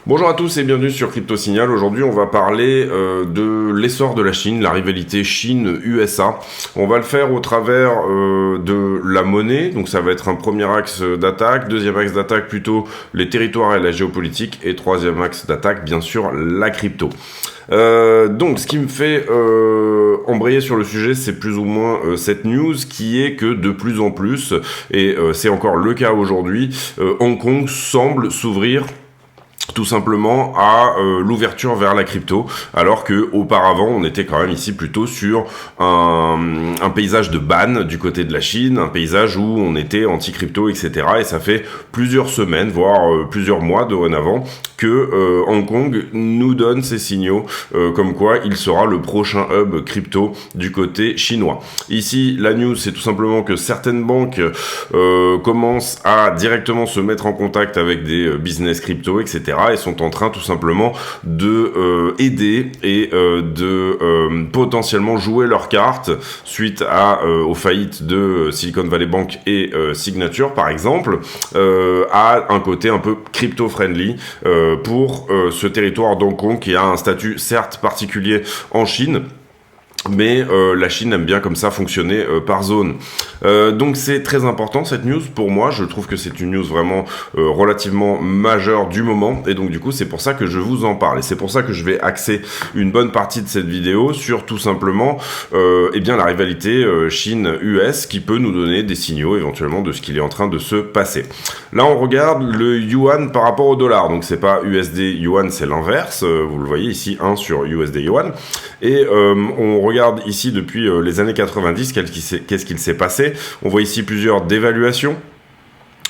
Bonjour à tous et bienvenue sur Crypto Signal. Aujourd'hui, on va parler de l'essor de la Chine, la rivalité Chine-USA. On va le faire au travers de la monnaie, donc ça va être un premier axe d'attaque, deuxième axe d'attaque plutôt les territoires et la géopolitique, et troisième axe d'attaque, bien sûr, la crypto. Donc, ce qui me fait embrayer sur le sujet, c'est plus ou moins cette news qui est que de plus en plus, et c'est encore le cas aujourd'hui, Hong Kong semble s'ouvrir tout simplement à l'ouverture vers la crypto, alors que auparavant on était quand même ici plutôt sur un paysage de ban du côté de la Chine, un paysage où on était anti-crypto, etc. Et ça fait plusieurs semaines, voire plusieurs mois dorénavant, que Hong Kong nous donne ces signaux comme quoi il sera le prochain hub crypto du côté chinois. Ici, la news, c'est tout simplement que certaines banques commencent à directement se mettre en contact avec des business crypto, etc. et sont en train tout simplement de aider et de potentiellement jouer leurs cartes suite aux faillites de Silicon Valley Bank et Signature par exemple, à un côté un peu crypto-friendly pour ce territoire d'Hong Kong qui a un statut certes particulier en Chine, mais la Chine aime bien comme ça fonctionner par zone. Donc c'est très important cette news pour moi, je trouve que c'est une news vraiment relativement majeure du moment, et donc du coup c'est pour ça que je vous en parle, et c'est pour ça que je vais axer une bonne partie de cette vidéo sur tout simplement eh bien la rivalité Chine-US qui peut nous donner des signaux éventuellement de ce qu'il est en train de se passer. Là on regarde le yuan par rapport au dollar, donc c'est pas USD yuan, c'est l'inverse, vous le voyez ici 1 sur USD yuan, et on regarde ici depuis les années 90 qu'est-ce qu'il s'est passé. On voit ici plusieurs dévaluations.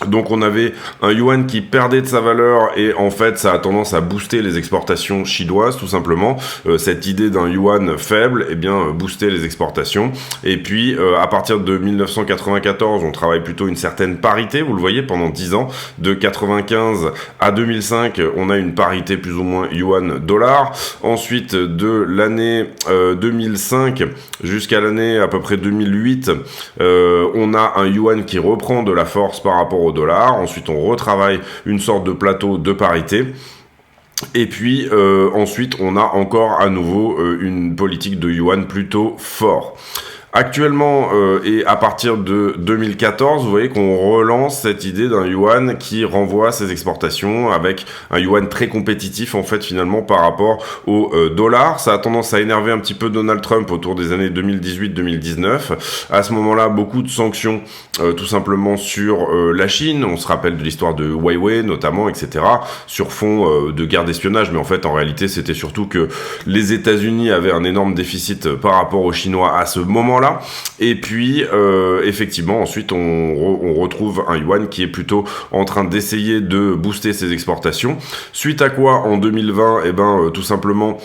Donc on avait un yuan qui perdait de sa valeur et en fait ça a tendance à booster les exportations chinoises tout simplement. Cette idée d'un yuan faible, eh bien booster les exportations. Et puis à partir de 1994, on travaille plutôt une certaine parité, vous le voyez, pendant 10 ans. De 95 à 2005, on a une parité plus ou moins yuan-dollar. Ensuite de l'année 2005 jusqu'à l'année à peu près 2008, on a un yuan qui reprend de la force par rapport au dollar. Ensuite on retravaille une sorte de plateau de parité. Et puis ensuite on a encore à nouveau une politique de yuan plutôt fort. Actuellement, et à partir de 2014, vous voyez qu'on relance cette idée d'un yuan qui renvoie ses exportations avec un yuan très compétitif en fait finalement par rapport au dollar. Ça a tendance à énerver un petit peu Donald Trump autour des années 2018-2019. À ce moment-là, beaucoup de sanctions tout simplement sur la Chine. On se rappelle de l'histoire de Huawei notamment, etc. sur fond de guerre d'espionnage, mais en fait en réalité c'était surtout que les États-Unis avaient un énorme déficit par rapport aux Chinois à ce moment-là. Et puis effectivement ensuite on retrouve un yuan qui est plutôt en train d'essayer de booster ses exportations, suite à quoi en 2020 tout simplement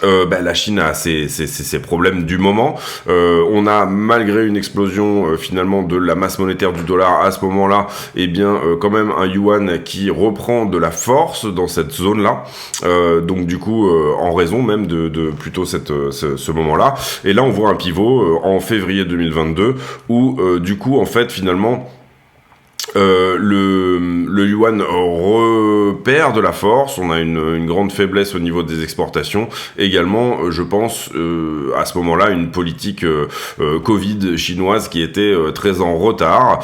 la Chine a ses problèmes du moment. On a, malgré une explosion finalement de la masse monétaire du dollar à ce moment-là, quand même un yuan qui reprend de la force dans cette zone-là. Donc du coup, en raison même de plutôt ce moment-là. Et là, on voit un pivot en février 2022 où du coup, en fait, finalement, le yuan repère de la force. On a une grande faiblesse au niveau des exportations. Également, je pense, à ce moment-là, une politique Covid chinoise qui était très en retard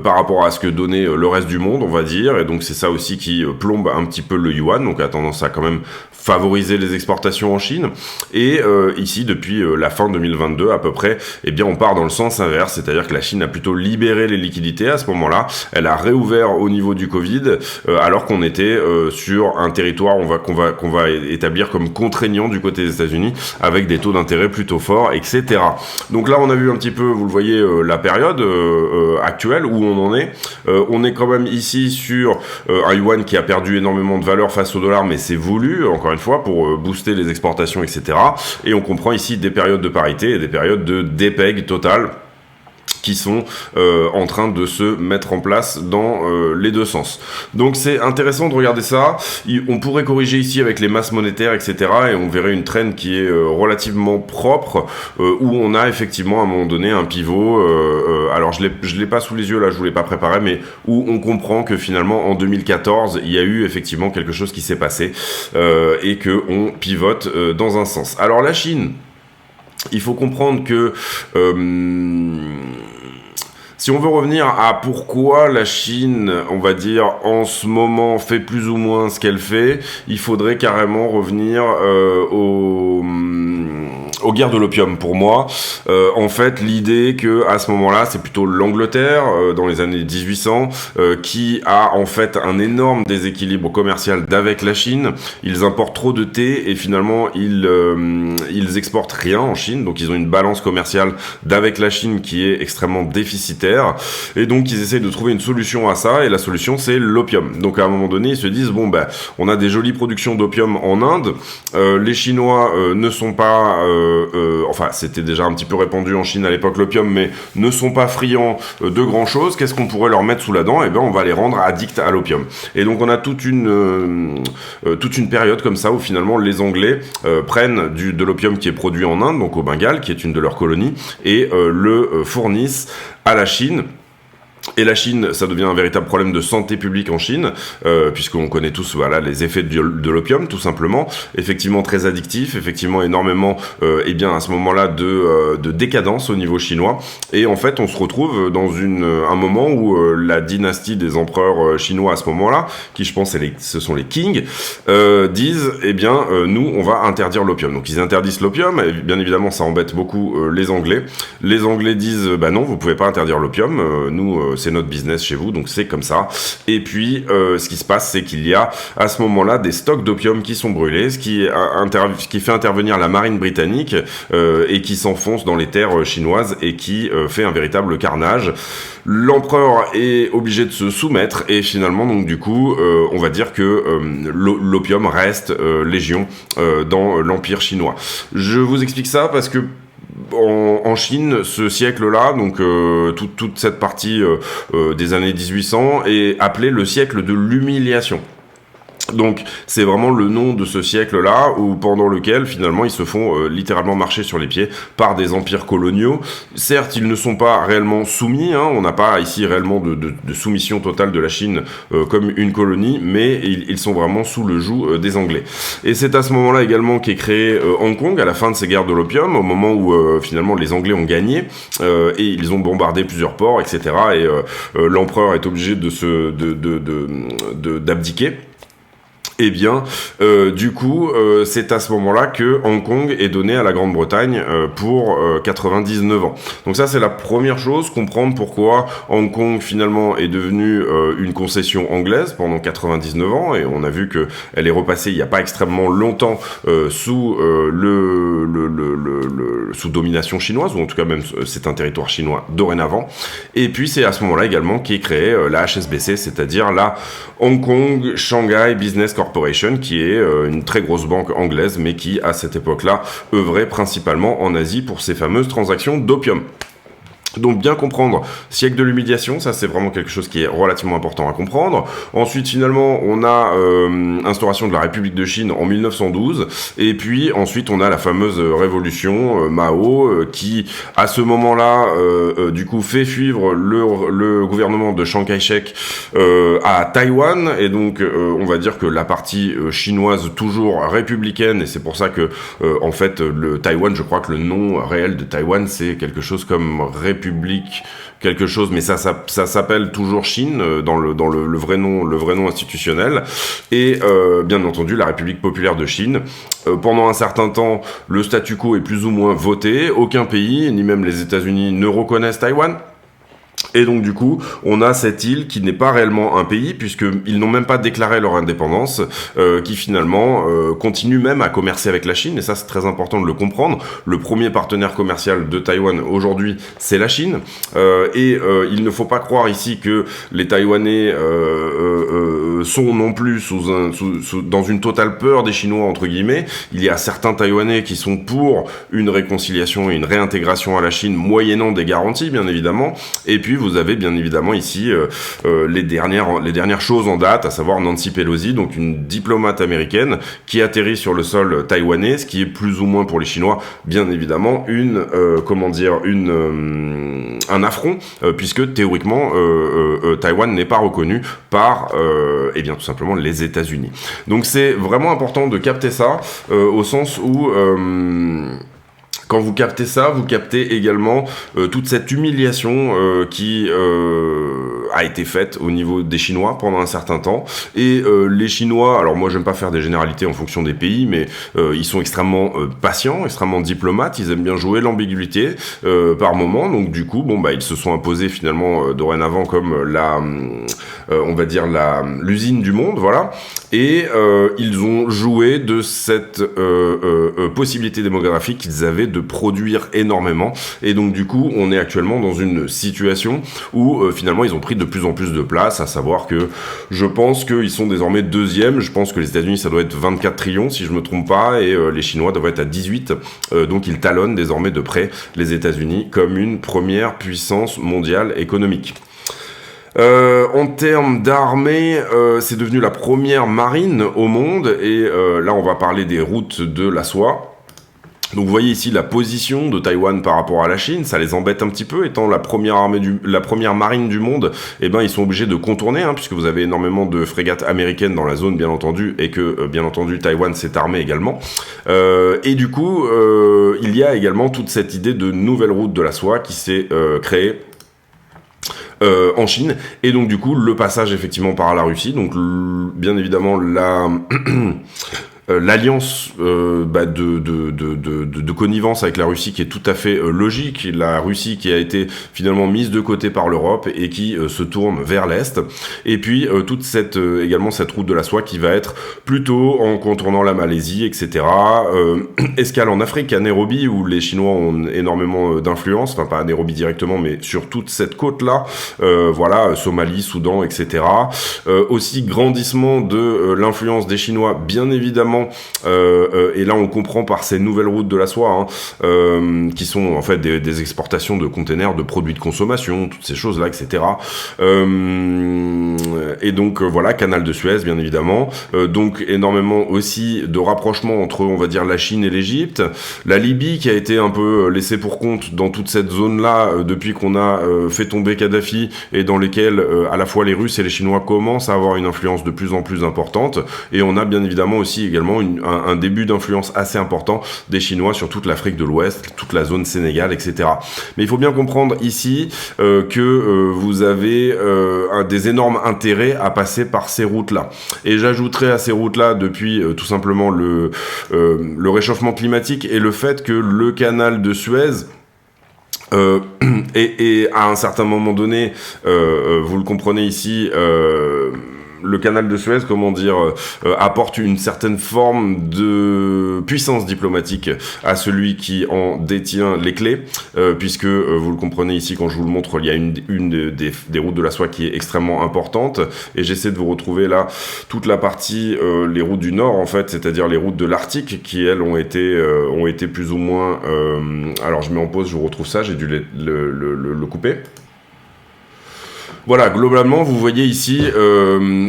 par rapport à ce que donnait le reste du monde, on va dire. Et donc, c'est ça aussi qui plombe un petit peu le yuan. Donc, a tendance à quand même favoriser les exportations en Chine. Et ici, depuis la fin 2022 à peu près, on part dans le sens inverse. C'est-à-dire que la Chine a plutôt libéré les liquidités à ce moment-là. Elle a réouvert au niveau du Covid, alors qu'on était sur un territoire qu'on va établir comme contraignant du côté des États-Unis, avec des taux d'intérêt plutôt forts, etc. Donc là, on a vu un petit peu, vous le voyez, la période actuelle où on en est. On est quand même ici sur un yuan qui a perdu énormément de valeur face au dollar, mais c'est voulu, encore une fois, pour booster les exportations, etc. Et on comprend ici des périodes de parité et des périodes de dépeg total. qui sont en train de se mettre en place dans les deux sens. Donc c'est intéressant de regarder ça. On pourrait corriger ici avec les masses monétaires, etc. et on verrait une trend qui est relativement propre, où on a effectivement à un moment donné un pivot. Alors je l'ai pas sous les yeux là, je vous l'ai pas préparé, mais où on comprend que finalement en 2014 il y a eu effectivement quelque chose qui s'est passé et que on pivote dans un sens. Alors la Chine, il faut comprendre que si on veut revenir à pourquoi la Chine, on va dire, en ce moment fait plus ou moins ce qu'elle fait, il faudrait carrément revenir aux guerres de l'opium pour moi. En fait, l'idée que à ce moment-là, c'est plutôt l'Angleterre dans les années 1800 qui a en fait un énorme déséquilibre commercial d'avec la Chine. Ils importent trop de thé et finalement ils exportent rien en Chine, donc ils ont une balance commerciale d'avec la Chine qui est extrêmement déficitaire. Et donc ils essayent de trouver une solution à ça, et la solution c'est l'opium. Donc à un moment donné ils se disent bon ben on a des jolies productions d'opium en Inde, les Chinois ne sont pas enfin c'était déjà un petit peu répandu en Chine à l'époque l'opium, mais ne sont pas friands de grand chose. Qu'est-ce qu'on pourrait leur mettre sous la dent? Et ben on va les rendre addicts à l'opium. Et donc on a toute une période comme ça où finalement les Anglais prennent de l'opium qui est produit en Inde, donc au Bengale, qui est une de leurs colonies, et le fournissent à la Chine. Et la Chine, ça devient un véritable problème de santé publique en Chine, puisqu'on connaît tous les effets de l'opium, tout simplement. Effectivement très addictif, effectivement énormément, à ce moment-là, de décadence au niveau chinois. Et en fait, on se retrouve dans un moment où la dynastie des empereurs chinois à ce moment-là, qui je pense ce sont les Qing, disent, nous, on va interdire l'opium. Donc ils interdisent l'opium, et bien évidemment, ça embête beaucoup les Anglais. Les Anglais disent, non, vous pouvez pas interdire l'opium, nous, c'est notre business chez vous, donc c'est comme ça. Et puis, ce qui se passe, c'est qu'il y a à ce moment-là des stocks d'opium qui sont brûlés, ce qui fait intervenir la marine britannique et qui s'enfonce dans les terres chinoises et qui fait un véritable carnage. L'empereur est obligé de se soumettre et finalement, donc du coup, on va dire que l'opium reste légion dans l'empire chinois. Je vous explique ça parce que en Chine, ce siècle-là, donc toute cette partie des années 1800 est appelée le siècle de l'humiliation. Donc c'est vraiment le nom de ce siècle-là, pendant lequel finalement ils se font littéralement marcher sur les pieds par des empires coloniaux. Certes, ils ne sont pas réellement soumis, on n'a pas ici réellement de soumission totale de la Chine comme une colonie, mais ils sont vraiment sous le joug des Anglais. Et c'est à ce moment-là également qu'est créé Hong Kong, à la fin de ces guerres de l'opium, au moment où finalement les Anglais ont gagné, et ils ont bombardé plusieurs ports, etc. Et l'empereur est obligé d'abdiquer. Eh bien, du coup, c'est à ce moment-là que Hong Kong est donné à la Grande-Bretagne pour 99 ans. Donc ça, c'est la première chose, comprendre pourquoi Hong Kong, finalement, est devenu une concession anglaise pendant 99 ans, et on a vu que elle est repassée il n'y a pas extrêmement longtemps sous sous domination chinoise, ou en tout cas même c'est un territoire chinois dorénavant. Et puis, c'est à ce moment-là également qu'est créée la HSBC, c'est-à-dire la Hong Kong Shanghai Business Corporation, qui est une très grosse banque anglaise, mais qui, à cette époque-là, œuvrait principalement en Asie pour ces fameuses transactions d'opium. Donc bien comprendre, siècle de l'humiliation, ça c'est vraiment quelque chose qui est relativement important à comprendre. Ensuite finalement on a instauration de la République de Chine en 1912, et puis ensuite on a la fameuse révolution Mao qui à ce moment-là du coup fait suivre le gouvernement de Chiang Kai-shek à Taïwan, et donc on va dire que la partie chinoise toujours républicaine, et c'est pour ça que en fait le Taïwan, je crois que le nom réel de Taïwan c'est quelque chose comme République quelque chose, mais ça s'appelle toujours Chine dans le vrai nom institutionnel, et bien entendu la République populaire de Chine. Pendant un certain temps, le statu quo est plus ou moins voté. Aucun pays, ni même les États-Unis, ne reconnaissent Taïwan. Et donc du coup, on a cette île qui n'est pas réellement un pays, puisqu'ils n'ont même pas déclaré leur indépendance, qui finalement continue même à commercer avec la Chine, et ça c'est très important de le comprendre. Le premier partenaire commercial de Taïwan aujourd'hui, c'est la Chine, il ne faut pas croire ici que les Taïwanais sont non plus dans une totale peur des Chinois, entre guillemets. Il y a certains Taïwanais qui sont pour une réconciliation et une réintégration à la Chine, moyennant des garanties, bien évidemment, et puis vous avez bien évidemment ici les dernières choses en date, à savoir Nancy Pelosi, donc une diplomate américaine qui atterrit sur le sol taïwanais, ce qui est plus ou moins pour les Chinois, bien évidemment, un affront, puisque théoriquement Taïwan n'est pas reconnu par tout simplement les États-Unis. Donc c'est vraiment important de capter ça, au sens où quand vous captez ça, vous captez également toute cette humiliation qui a été faite au niveau des Chinois pendant un certain temps. Et les Chinois, alors moi j'aime pas faire des généralités en fonction des pays, mais ils sont extrêmement patients, extrêmement diplomates, ils aiment bien jouer l'ambiguïté par moment. Donc du coup, ils se sont imposés finalement dorénavant comme l'usine du monde, voilà. Et ils ont joué de cette possibilité démographique qu'ils avaient de produire énormément, et donc du coup on est actuellement dans une situation où finalement ils ont pris de plus en plus de place, à savoir que je pense qu'ils sont désormais deuxième. Je pense que les États-Unis ça doit être 24 trillions si je me trompe pas, et les Chinois doivent être à 18, donc ils talonnent désormais de près les États-Unis comme une première puissance mondiale économique. En termes d'armée, c'est devenu la première marine au monde, et là on va parler des routes de la soie. Donc vous voyez ici la position de Taïwan par rapport à la Chine, ça les embête un petit peu, étant la première marine du monde, ils sont obligés de contourner, puisque vous avez énormément de frégates américaines dans la zone, bien entendu, et que, bien entendu, Taïwan s'est armé également. Et du coup, il y a également toute cette idée de nouvelle route de la soie qui s'est créée en Chine, et donc du coup, le passage effectivement par la Russie, donc bien évidemment l'alliance de connivence avec la Russie qui est tout à fait logique, la Russie qui a été finalement mise de côté par l'Europe et qui se tourne vers l'Est, et puis toute également cette route de la soie qui va être plutôt en contournant la Malaisie, etc. Escale en Afrique, à Nairobi, où les Chinois ont énormément d'influence, enfin pas à Nairobi directement, mais sur toute cette côte-là, Somalie, Soudan, etc. Aussi grandissement de l'influence des Chinois, bien évidemment, et là on comprend par ces nouvelles routes de la soie, qui sont en fait des exportations de containers, de produits de consommation, toutes ces choses-là, etc. Et donc canal de Suez, bien évidemment, donc énormément aussi de rapprochement entre, on va dire, la Chine et l'Égypte, la Libye qui a été un peu laissée pour compte dans toute cette zone-là depuis qu'on a fait tomber Kadhafi, et dans lesquelles à la fois les Russes et les Chinois commencent à avoir une influence de plus en plus importante, et on a bien évidemment aussi également un début d'influence assez important des Chinois sur toute l'Afrique de l'Ouest, toute la zone Sénégal, etc. Mais il faut bien comprendre ici que vous avez des énormes intérêts à passer par ces routes-là. Et j'ajouterai à ces routes-là, depuis tout simplement le réchauffement climatique et le fait que le canal de Suez et à un certain moment donné, vous le comprenez ici, le canal de Suez, apporte une certaine forme de puissance diplomatique à celui qui en détient les clés, puisque vous le comprenez ici quand je vous le montre, il y a une des routes de la soie qui est extrêmement importante, et j'essaie de vous retrouver là toute la partie, les routes du Nord en fait, c'est-à-dire les routes de l'Arctique qui elles ont été plus ou moins, alors je mets en pause, je vous retrouve ça, j'ai dû le couper. Voilà, globalement, vous voyez ici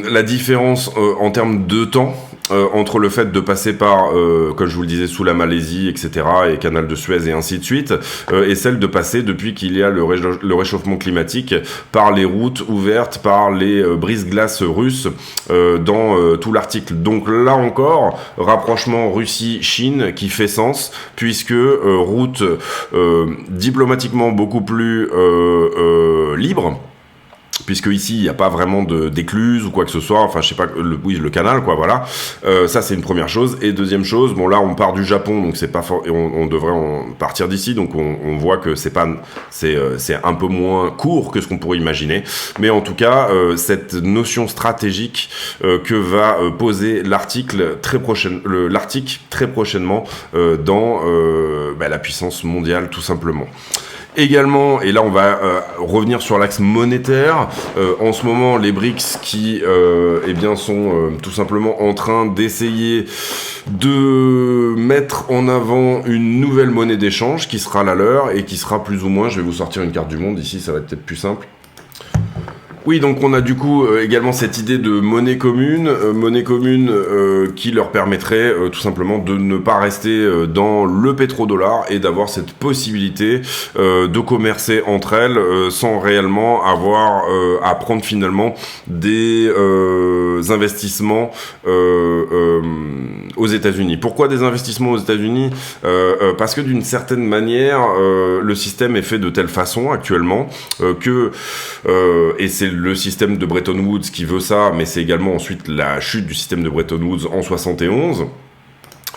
la différence en termes de temps entre le fait de passer par, comme je vous le disais, sous la Malaisie, etc., et canal de Suez et ainsi de suite, et celle de passer, depuis qu'il y a le réchauffement climatique, par les routes ouvertes, par les brise-glaces russes dans tout l'Arctique. Donc là encore, rapprochement Russie-Chine qui fait sens, puisque route diplomatiquement beaucoup plus libre, puisque ici il n'y a pas vraiment d'écluse ou quoi que ce soit, enfin je sais pas, le canal quoi, voilà. Ça c'est une première chose. Et deuxième chose, bon là on part du Japon, donc c'est pas fort, on devrait partir d'ici, donc on voit que c'est un peu moins court que ce qu'on pourrait imaginer, mais en tout cas cette notion stratégique que va poser l'Arctique très prochainement dans la puissance mondiale tout simplement. Également, et là on va revenir sur l'axe monétaire, en ce moment les BRICS qui sont tout simplement en train d'essayer de mettre en avant une nouvelle monnaie d'échange qui sera la leur et qui sera plus ou moins, je vais vous sortir une carte du monde ici, ça va être peut-être plus simple. Oui, donc on a du coup également cette idée de monnaie commune qui leur permettrait tout simplement de ne pas rester dans le pétrodollar et d'avoir cette possibilité de commercer entre elles sans réellement avoir à prendre finalement des investissements aux États-Unis. Pourquoi des investissements aux États-Unis ? Parce que d'une certaine manière, le système est fait de telle façon actuellement et c'est le système de Bretton Woods qui veut ça, mais c'est également ensuite la chute du système de Bretton Woods en 71.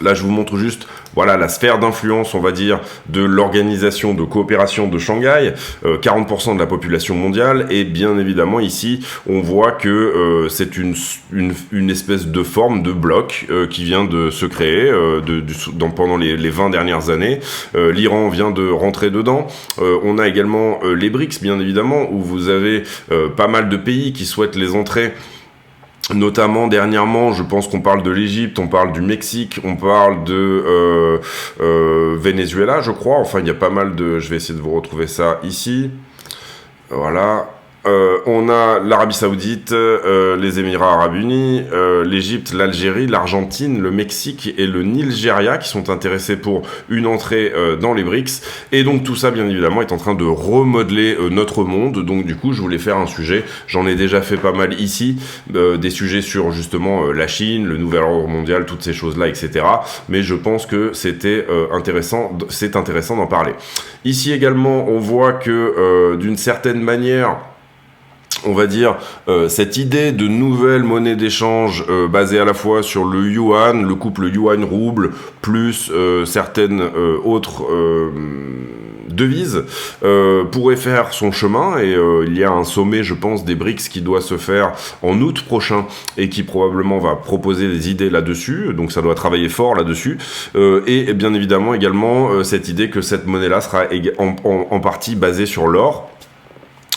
Là, je vous montre juste, voilà, la sphère d'influence, on va dire, de l'organisation de coopération de Shanghai, 40% de la population mondiale, et bien évidemment, ici, on voit que c'est une espèce de forme de bloc qui vient de se créer pendant les 20 dernières années. L'Iran vient de rentrer dedans. On a également les BRICS, bien évidemment, où vous avez pas mal de pays qui souhaitent les entrer. Notamment dernièrement, je pense qu'on parle de l'Égypte, on parle du Mexique, on parle de Venezuela, je crois. Enfin, il y a pas mal de... Je vais essayer de vous retrouver ça ici. Voilà. On a l'Arabie Saoudite, les Émirats Arabes Unis, l'Égypte, l'Algérie, l'Argentine, le Mexique et le Nigeria qui sont intéressés pour une entrée dans les BRICS. Et donc tout ça, bien évidemment, est en train de remodeler notre monde. Donc du coup, je voulais faire un sujet. J'en ai déjà fait pas mal ici, des sujets sur justement la Chine, le nouvel ordre mondial, toutes ces choses-là, etc. Mais je pense que c'était intéressant d'en parler. Ici également, on voit que d'une certaine manière, on va dire, cette idée de nouvelle monnaie d'échange basée à la fois sur le yuan, le couple yuan-rouble, plus certaines autres devises, pourrait faire son chemin. Et il y a un sommet, je pense, des BRICS qui doit se faire en août prochain et qui probablement va proposer des idées là-dessus. Donc ça doit travailler fort là-dessus. Et bien évidemment également cette idée que cette monnaie-là sera en partie basée sur l'or.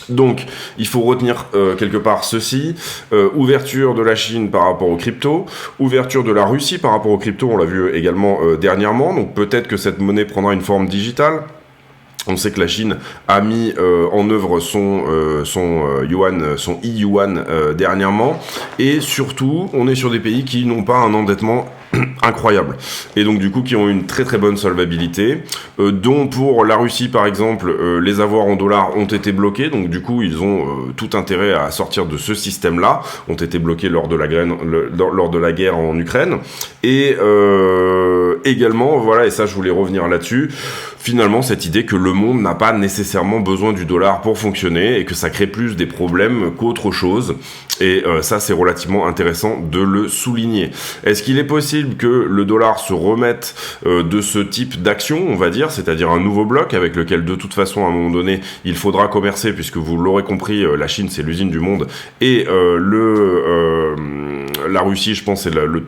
Donc, il faut retenir quelque part ceci, ouverture de la Chine par rapport aux cryptos, ouverture de la Russie par rapport aux cryptos, on l'a vu également dernièrement, donc peut-être que cette monnaie prendra une forme digitale. On sait que la Chine a mis en œuvre son e-yuan dernièrement, et surtout, on est sur des pays qui n'ont pas un endettement incroyable, et donc du coup qui ont une très très bonne solvabilité, dont pour la Russie par exemple, les avoirs en dollars ont été bloqués, donc du coup ils ont tout intérêt à sortir de ce système-là, ont été bloqués lors de la guerre en Ukraine, et également, voilà, et ça je voulais revenir là-dessus, finalement cette idée que le monde n'a pas nécessairement besoin du dollar pour fonctionner, et que ça crée plus des problèmes qu'autre chose, et ça c'est relativement intéressant de le souligner. Est-ce qu'il est possible que le dollar se remette de ce type d'action, on va dire, c'est-à-dire un nouveau bloc avec lequel de toute façon à un moment donné il faudra commercer, puisque vous l'aurez compris, la Chine c'est l'usine du monde, et la Russie, je pense, c'est le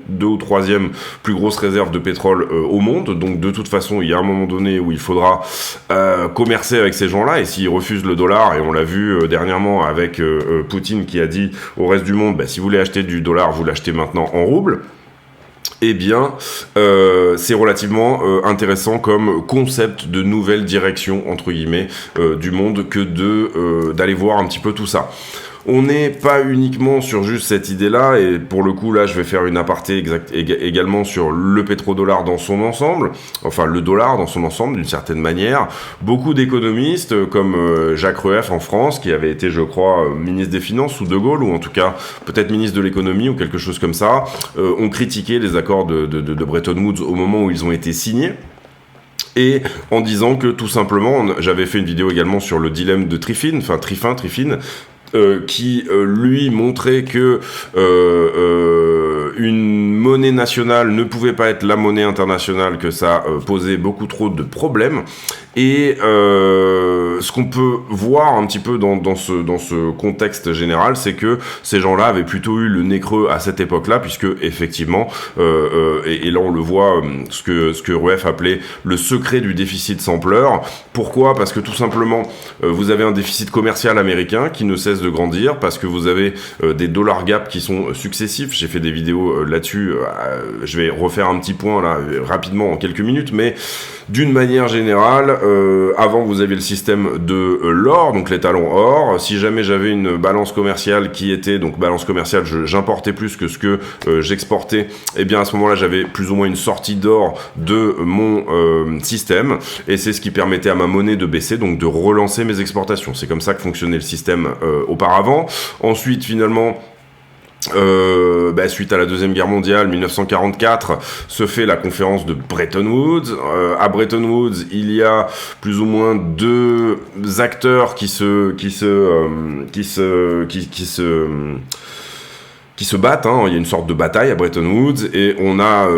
deux ou troisième plus grosse réserve de pétrole au monde, donc de toute façon il y a un moment donné où il faudra commercer avec ces gens-là, et s'ils refusent le dollar, et on l'a vu dernièrement avec Poutine qui a dit au reste du monde, si vous voulez acheter du dollar, vous l'achetez maintenant en rouble. Eh bien, c'est relativement intéressant comme concept de nouvelle direction, entre guillemets, du monde, que d'aller voir un petit peu tout ça. On n'est pas uniquement sur juste cette idée-là, et pour le coup, là, je vais faire une aparté également sur le pétrodollar dans son ensemble, enfin le dollar dans son ensemble, d'une certaine manière. Beaucoup d'économistes, comme Jacques Rueff en France, qui avait été, je crois, ministre des Finances sous De Gaulle, ou en tout cas peut-être ministre de l'économie ou quelque chose comme ça, ont critiqué les accords de Bretton Woods au moment où ils ont été signés. Et en disant que tout simplement, j'avais fait une vidéo également sur le dilemme de Triffin, qui lui montrait que une monnaie nationale ne pouvait pas être la monnaie internationale, que ça posait beaucoup trop de problèmes. Et ce qu'on peut voir un petit peu dans ce contexte général, c'est que ces gens-là avaient plutôt eu le nez creux à cette époque-là, puisque effectivement, et là on le voit, ce que Rueff appelait le secret du déficit sampler. Pourquoi ? Parce que tout simplement, vous avez un déficit commercial américain qui ne cesse de grandir, parce que vous avez des dollar gap qui sont successifs. J'ai fait des vidéos là-dessus, je vais refaire un petit point là rapidement en quelques minutes, mais d'une manière générale, avant vous aviez le système de l'or, donc les talons or. Si jamais j'avais une balance commerciale qui était, donc balance commerciale, j'importais plus que ce que j'exportais, et bien à ce moment-là j'avais plus ou moins une sortie d'or de mon système, et c'est ce qui permettait à ma monnaie de baisser, donc de relancer mes exportations. C'est comme ça que fonctionnait le système auparavant. Ensuite, finalement, suite à la Deuxième Guerre mondiale, 1944, se fait la conférence de Bretton Woods. À Bretton Woods, il y a plus ou moins deux acteurs qui se battent, hein. Il y a une sorte de bataille à Bretton Woods, et on a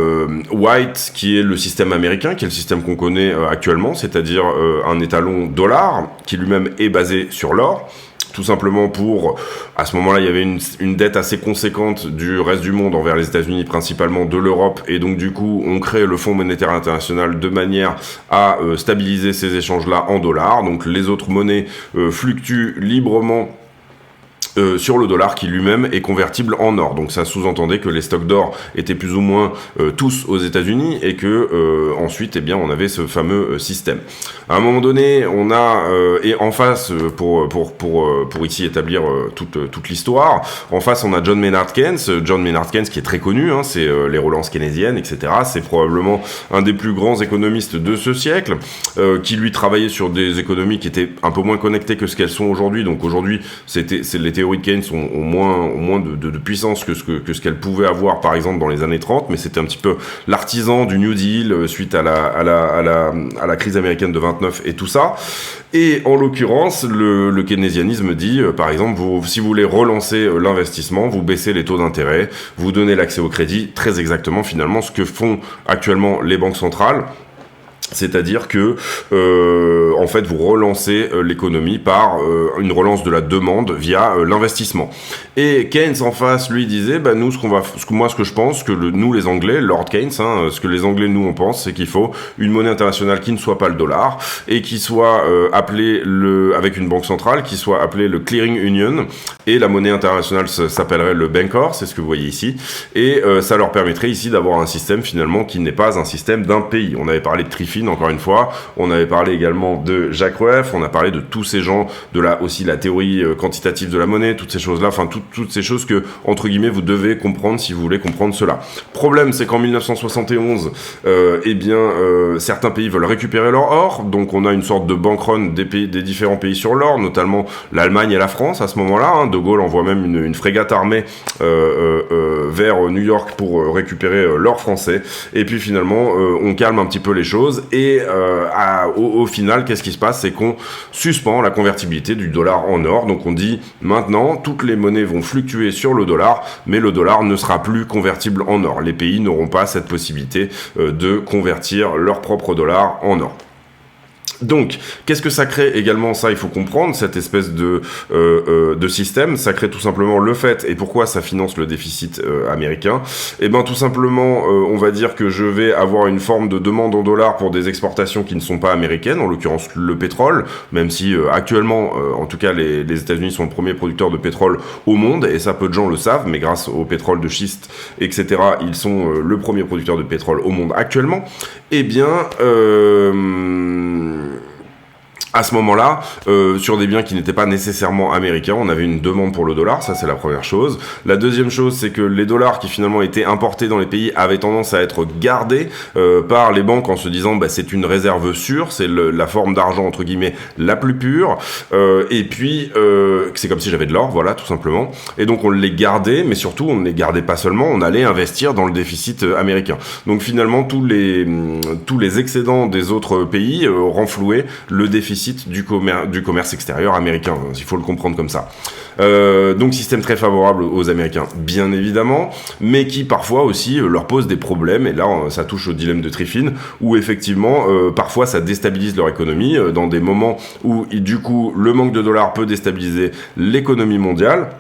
White, qui est le système américain, qui est le système qu'on connaît actuellement, c'est-à-dire un étalon dollar, qui lui-même est basé sur l'or. Tout simplement pour, à ce moment-là, il y avait une dette assez conséquente du reste du monde envers les États-Unis, principalement de l'Europe, et donc du coup, on crée le Fonds monétaire international de manière à stabiliser ces échanges-là en dollars. Donc les autres monnaies fluctuent librement sur le dollar, qui lui-même est convertible en or. Donc ça sous-entendait que les stocks d'or étaient plus ou moins tous aux États-Unis, et que ensuite, eh bien, on avait ce fameux système. À un moment donné, on a et en face, pour ici établir toute l'histoire, en face, on a John Maynard Keynes. John Maynard Keynes, qui est très connu, hein, c'est les relances keynésiennes, etc. C'est probablement un des plus grands économistes de ce siècle, qui lui travaillait sur des économies qui étaient un peu moins connectées que ce qu'elles sont aujourd'hui. Donc aujourd'hui, c'est les théories de Keynes ont moins de puissance que ce qu'elle pouvait avoir par exemple dans les années 30, mais c'était un petit peu l'artisan du New Deal suite à la crise américaine de 29 et tout ça. Et en l'occurrence, le keynésianisme dit, par exemple, si vous voulez relancer l'investissement, vous baissez les taux d'intérêt, vous donnez l'accès au crédit, très exactement finalement ce que font actuellement les banques centrales. C'est-à-dire que, en fait, vous relancez l'économie par une relance de la demande via l'investissement. Et Keynes en face, lui, disait, nous, ce que je pense, que nous, les Anglais, Lord Keynes, hein, ce que les Anglais, nous, on pense, c'est qu'il faut une monnaie internationale qui ne soit pas le dollar, et qui soit appelée avec une banque centrale, qui soit appelée le Clearing Union, et la monnaie internationale s'appellerait le Bancor, c'est ce que vous voyez ici, et ça leur permettrait ici d'avoir un système, finalement, qui n'est pas un système d'un pays. On avait parlé de Triffin, encore une fois, on avait parlé également de Jacques Rueff, on a parlé de tous ces gens, aussi la théorie quantitative de la monnaie, toutes ces choses-là, enfin toutes ces choses que, entre guillemets, vous devez comprendre si vous voulez comprendre cela. Problème, c'est qu'en 1971, certains pays veulent récupérer leur or, donc on a une sorte de bank run des différents pays sur l'or, notamment l'Allemagne et la France à ce moment-là, hein. De Gaulle envoie même une frégate armée vers New York pour récupérer l'or français, et puis finalement on calme un petit peu les choses, et au final, qu'est-ce qui se passe? C'est qu'on suspend la convertibilité du dollar en or. Donc on dit maintenant, toutes les monnaies vont fluctuer sur le dollar, mais le dollar ne sera plus convertible en or. Les pays n'auront pas cette possibilité de convertir leur propre dollar en or. Donc, qu'est-ce que ça crée également? Ça, il faut comprendre, cette espèce de système. Ça crée tout simplement le fait, et pourquoi ça finance le déficit américain? Eh bien, tout simplement, on va dire que je vais avoir une forme de demande en dollars pour des exportations qui ne sont pas américaines, en l'occurrence le pétrole, même si actuellement, en tout cas, les États-Unis sont le premier producteur de pétrole au monde, et ça, peu de gens le savent, mais grâce au pétrole de schiste, etc., ils sont le premier producteur de pétrole au monde actuellement. Eh bien, À ce moment-là, sur des biens qui n'étaient pas nécessairement américains, on avait une demande pour le dollar, ça c'est la première chose. La deuxième chose, c'est que les dollars qui finalement étaient importés dans les pays avaient tendance à être gardés par les banques en se disant c'est une réserve sûre, c'est la forme d'argent entre guillemets la plus pure, et puis c'est comme si j'avais de l'or, voilà, tout simplement. Et donc on les gardait, mais surtout on ne les gardait pas seulement, on allait investir dans le déficit américain. Donc finalement tous les excédents des autres pays renflouaient le déficit du commerce extérieur américain, il faut le comprendre comme ça. Donc système très favorable aux Américains, bien évidemment, mais qui parfois aussi leur pose des problèmes, et là ça touche au dilemme de Triffin, où effectivement parfois ça déstabilise leur économie, dans des moments où du coup le manque de dollars peut déstabiliser l'économie mondiale.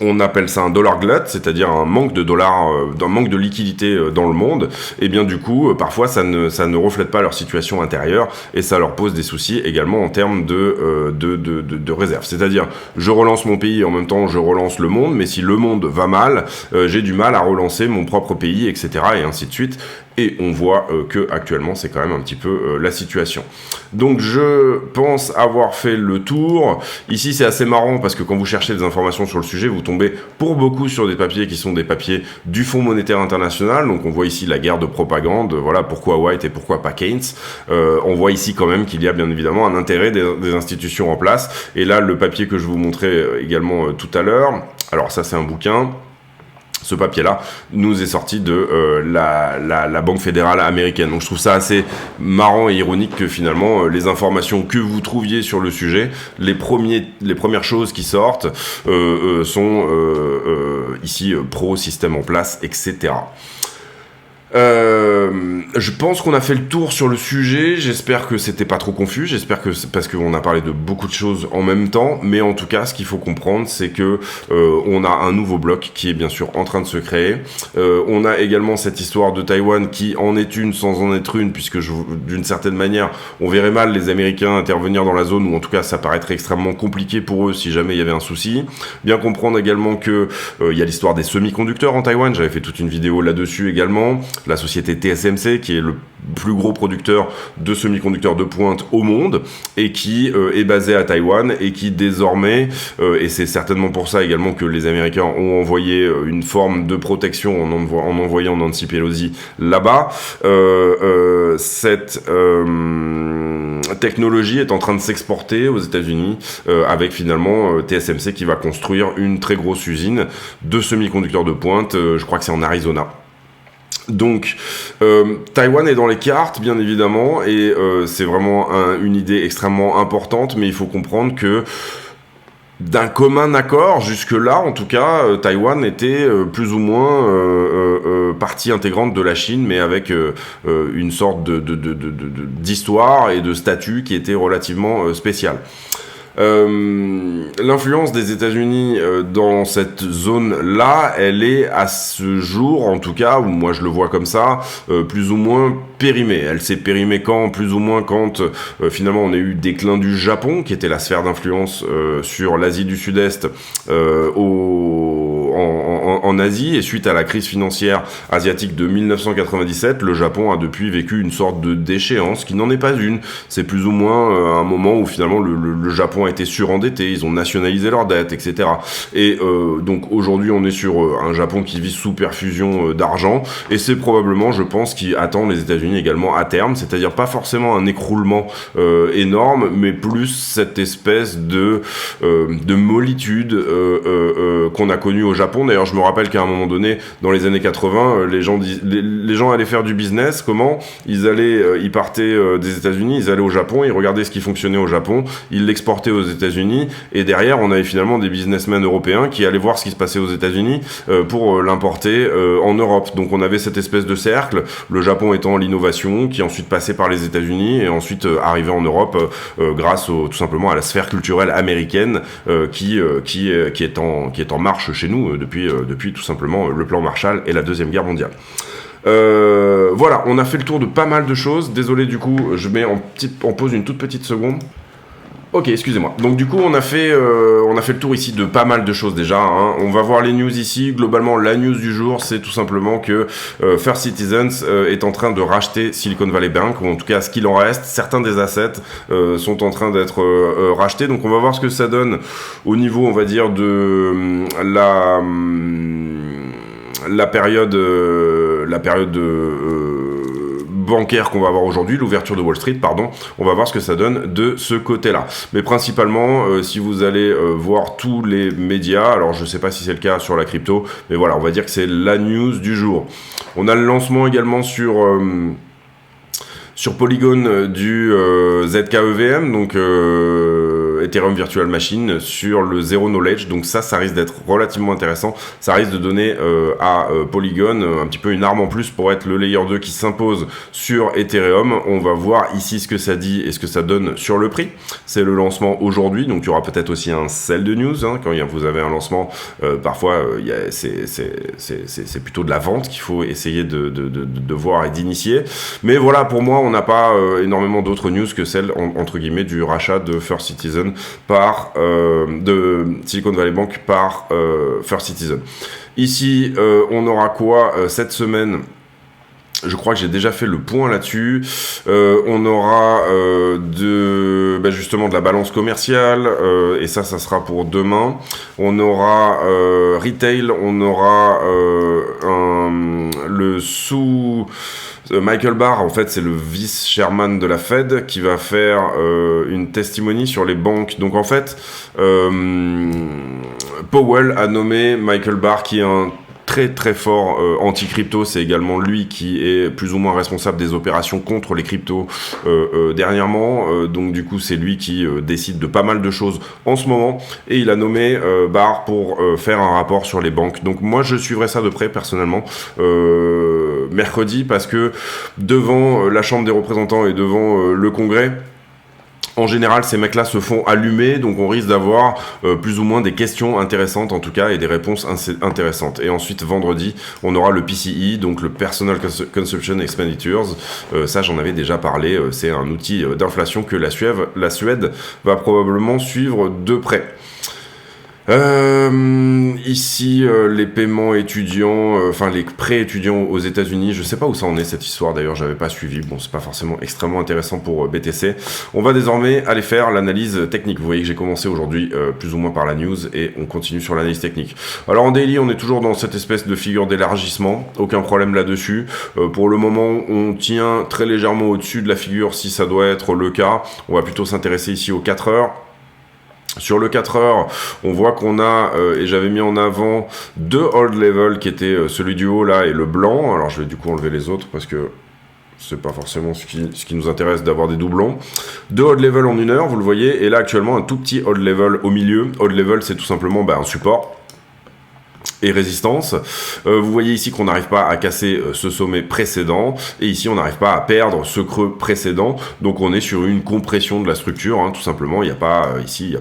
On appelle ça un dollar glut, c'est-à-dire un manque de dollars, un manque de liquidité dans le monde. Et bien du coup, parfois ça ne reflète pas leur situation intérieure et ça leur pose des soucis également en termes de réserve. C'est-à-dire, je relance mon pays et en même temps je relance le monde, mais si le monde va mal, j'ai du mal à relancer mon propre pays, etc. et ainsi de suite. Et on voit que actuellement c'est quand même un petit peu la situation. Donc je pense avoir fait le tour. Ici c'est assez marrant parce que quand vous cherchez des informations sur le sujet, vous tombez pour beaucoup sur des papiers qui sont des papiers du Fonds monétaire international. Donc on voit ici la guerre de propagande, voilà pourquoi White et pourquoi pas Keynes. On voit ici quand même qu'il y a bien évidemment un intérêt des institutions en place. Et là le papier que je vous montrais également tout à l'heure, alors ça c'est un bouquin. Ce papier-là nous est sorti de la Banque fédérale américaine. Donc je trouve ça assez marrant et ironique que finalement les informations que vous trouviez sur le sujet, les premières choses qui sortent sont ici pro-système en place, etc. Je pense qu'on a fait le tour sur le sujet. J'espère que c'était pas trop confus. J'espère que c'est parce qu'on a parlé de beaucoup de choses en même temps. Mais en tout cas, ce qu'il faut comprendre, c'est que on a un nouveau bloc qui est bien sûr en train de se créer. On a également cette histoire de Taïwan qui en est une sans en être une, puisque d'une certaine manière, on verrait mal les Américains intervenir dans la zone, ou en tout cas, ça paraîtrait extrêmement compliqué pour eux si jamais il y avait un souci. Bien comprendre également que il y a l'histoire des semi-conducteurs en Taïwan. J'avais fait toute une vidéo là-dessus également. La société TSMC, qui est le plus gros producteur de semi-conducteurs de pointe au monde, et qui est basé à Taïwan, et qui désormais, et c'est certainement pour ça également que les Américains ont envoyé une forme de protection en envoyant Nancy Pelosi là-bas, cette technologie est en train de s'exporter aux États-Unis, avec finalement TSMC qui va construire une très grosse usine de semi-conducteurs de pointe, je crois que c'est en Arizona. Donc, Taïwan est dans les cartes, bien évidemment, et c'est vraiment une idée extrêmement importante, mais il faut comprendre que d'un commun accord, jusque-là, en tout cas, Taïwan était plus ou moins partie intégrante de la Chine, mais avec une sorte d'histoire et de statut qui était relativement spécial. L'influence des États-Unis dans cette zone-là, elle est à ce jour, en tout cas, ou moi je le vois comme ça, plus ou moins périmée. Elle s'est périmée plus ou moins quand finalement on a eu déclin du Japon, qui était la sphère d'influence sur l'Asie du Sud-Est en Asie, et suite à la crise financière asiatique de 1997, le Japon a depuis vécu une sorte de déchéance qui n'en est pas une. C'est plus ou moins un moment où finalement le Japon a été surendetté, ils ont nationalisé leurs dettes, etc. Et donc aujourd'hui on est sur un Japon qui vit sous perfusion d'argent, et c'est probablement, je pense, qui attend les États-Unis également à terme, c'est-à-dire pas forcément un écroulement énorme, mais plus cette espèce de mollitude qu'on a connue au Japon. D'ailleurs, je me rappelle qu'à un moment donné, dans les années 80, les gens allaient faire du business. Comment ? Ils partaient des États-Unis, ils allaient au Japon, ils regardaient ce qui fonctionnait au Japon, ils l'exportaient aux États-Unis, et derrière, on avait finalement des businessmen européens qui allaient voir ce qui se passait aux États-Unis pour l'importer en Europe. Donc, on avait cette espèce de cercle, le Japon étant l'innovation, qui ensuite passait par les États-Unis et ensuite arrivait en Europe grâce tout simplement à la sphère culturelle américaine qui est en marche chez nous depuis tout simplement le plan Marshall et la Deuxième Guerre mondiale. Voilà, on a fait le tour de pas mal de choses. Désolé du coup, je mets en pause une toute petite seconde. Ok, excusez-moi. Donc du coup, on a fait le tour ici de pas mal de choses déjà. Hein. On va voir les news ici. Globalement, la news du jour, c'est tout simplement que First Citizens est en train de racheter Silicon Valley Bank, ou en tout cas ce qu'il en reste. Certains des assets sont en train d'être rachetés. Donc on va voir ce que ça donne au niveau, on va dire, de la période bancaire qu'on va avoir aujourd'hui, l'ouverture de Wall Street, pardon, on va voir ce que ça donne de ce côté-là. Mais principalement, si vous allez voir tous les médias, alors je sais pas si c'est le cas sur la crypto, mais voilà, on va dire que c'est la news du jour. On a le lancement également sur Polygon du ZKEVM, donc Ethereum Virtual Machine, sur le Zero Knowledge. Donc ça risque d'être relativement intéressant. Ça risque de donner à Polygon un petit peu une arme en plus pour être le layer 2 qui s'impose sur Ethereum. On va voir ici ce que ça dit et ce que ça donne sur le prix. C'est le lancement aujourd'hui, donc il y aura peut-être aussi un sell de news. Hein. Quand vous avez un lancement, parfois c'est plutôt de la vente qu'il faut essayer de voir et d'initier. Mais voilà, pour moi, on n'a pas énormément d'autres news que celle, entre guillemets, du rachat de First Citizen de Silicon Valley Bank par First Citizen. Ici, on aura quoi cette semaine ? Je crois que j'ai déjà fait le point là-dessus. On aura justement de la balance commerciale, et ça sera pour demain. On aura retail, on aura Michael Barr, en fait, c'est le vice-chairman de la Fed qui va faire une testimony sur les banques. Donc, en fait, Powell a nommé Michael Barr, qui est un très très fort anti-crypto. C'est également lui qui est plus ou moins responsable des opérations contre les cryptos dernièrement. Donc du coup, c'est lui qui décide de pas mal de choses en ce moment. Et il a nommé Barr pour faire un rapport sur les banques. Donc moi, je suivrai ça de près personnellement mercredi, parce que devant la Chambre des représentants et devant le Congrès, en général, ces mecs-là se font allumer, donc on risque d'avoir plus ou moins des questions intéressantes en tout cas, et des réponses intéressantes. Et ensuite, vendredi, on aura le PCE, donc le Personal Consumption Expenditures. Ça, j'en avais déjà parlé, c'est un outil d'inflation que la Suède va probablement suivre de près. Ici, les paiements étudiants, les prêts étudiants aux États-Unis, je sais pas où ça en est cette histoire d'ailleurs, j'avais pas suivi. Bon, c'est pas forcément extrêmement intéressant pour BTC. On va désormais aller faire l'analyse technique. Vous voyez que j'ai commencé aujourd'hui plus ou moins par la news et on continue sur l'analyse technique. Alors en daily, on est toujours dans cette espèce de figure d'élargissement, aucun problème là-dessus. Pour le moment, on tient très légèrement au-dessus de la figure si ça doit être le cas. On va plutôt s'intéresser ici aux 4 heures. Sur le 4 heures, on voit qu'on a, et j'avais mis en avant 2 hold level qui étaient celui du haut là et le blanc. Alors je vais du coup enlever les autres parce que c'est pas forcément ce qui nous intéresse d'avoir des doublons. 2 hold level en 1 heure, vous le voyez, et là actuellement un tout petit hold level au milieu. Hold level, c'est tout simplement un support et résistance. Vous voyez ici qu'on n'arrive pas à casser ce sommet précédent, et ici on n'arrive pas à perdre ce creux précédent, donc on est sur une compression de la structure, hein, tout simplement. Il n'y a pas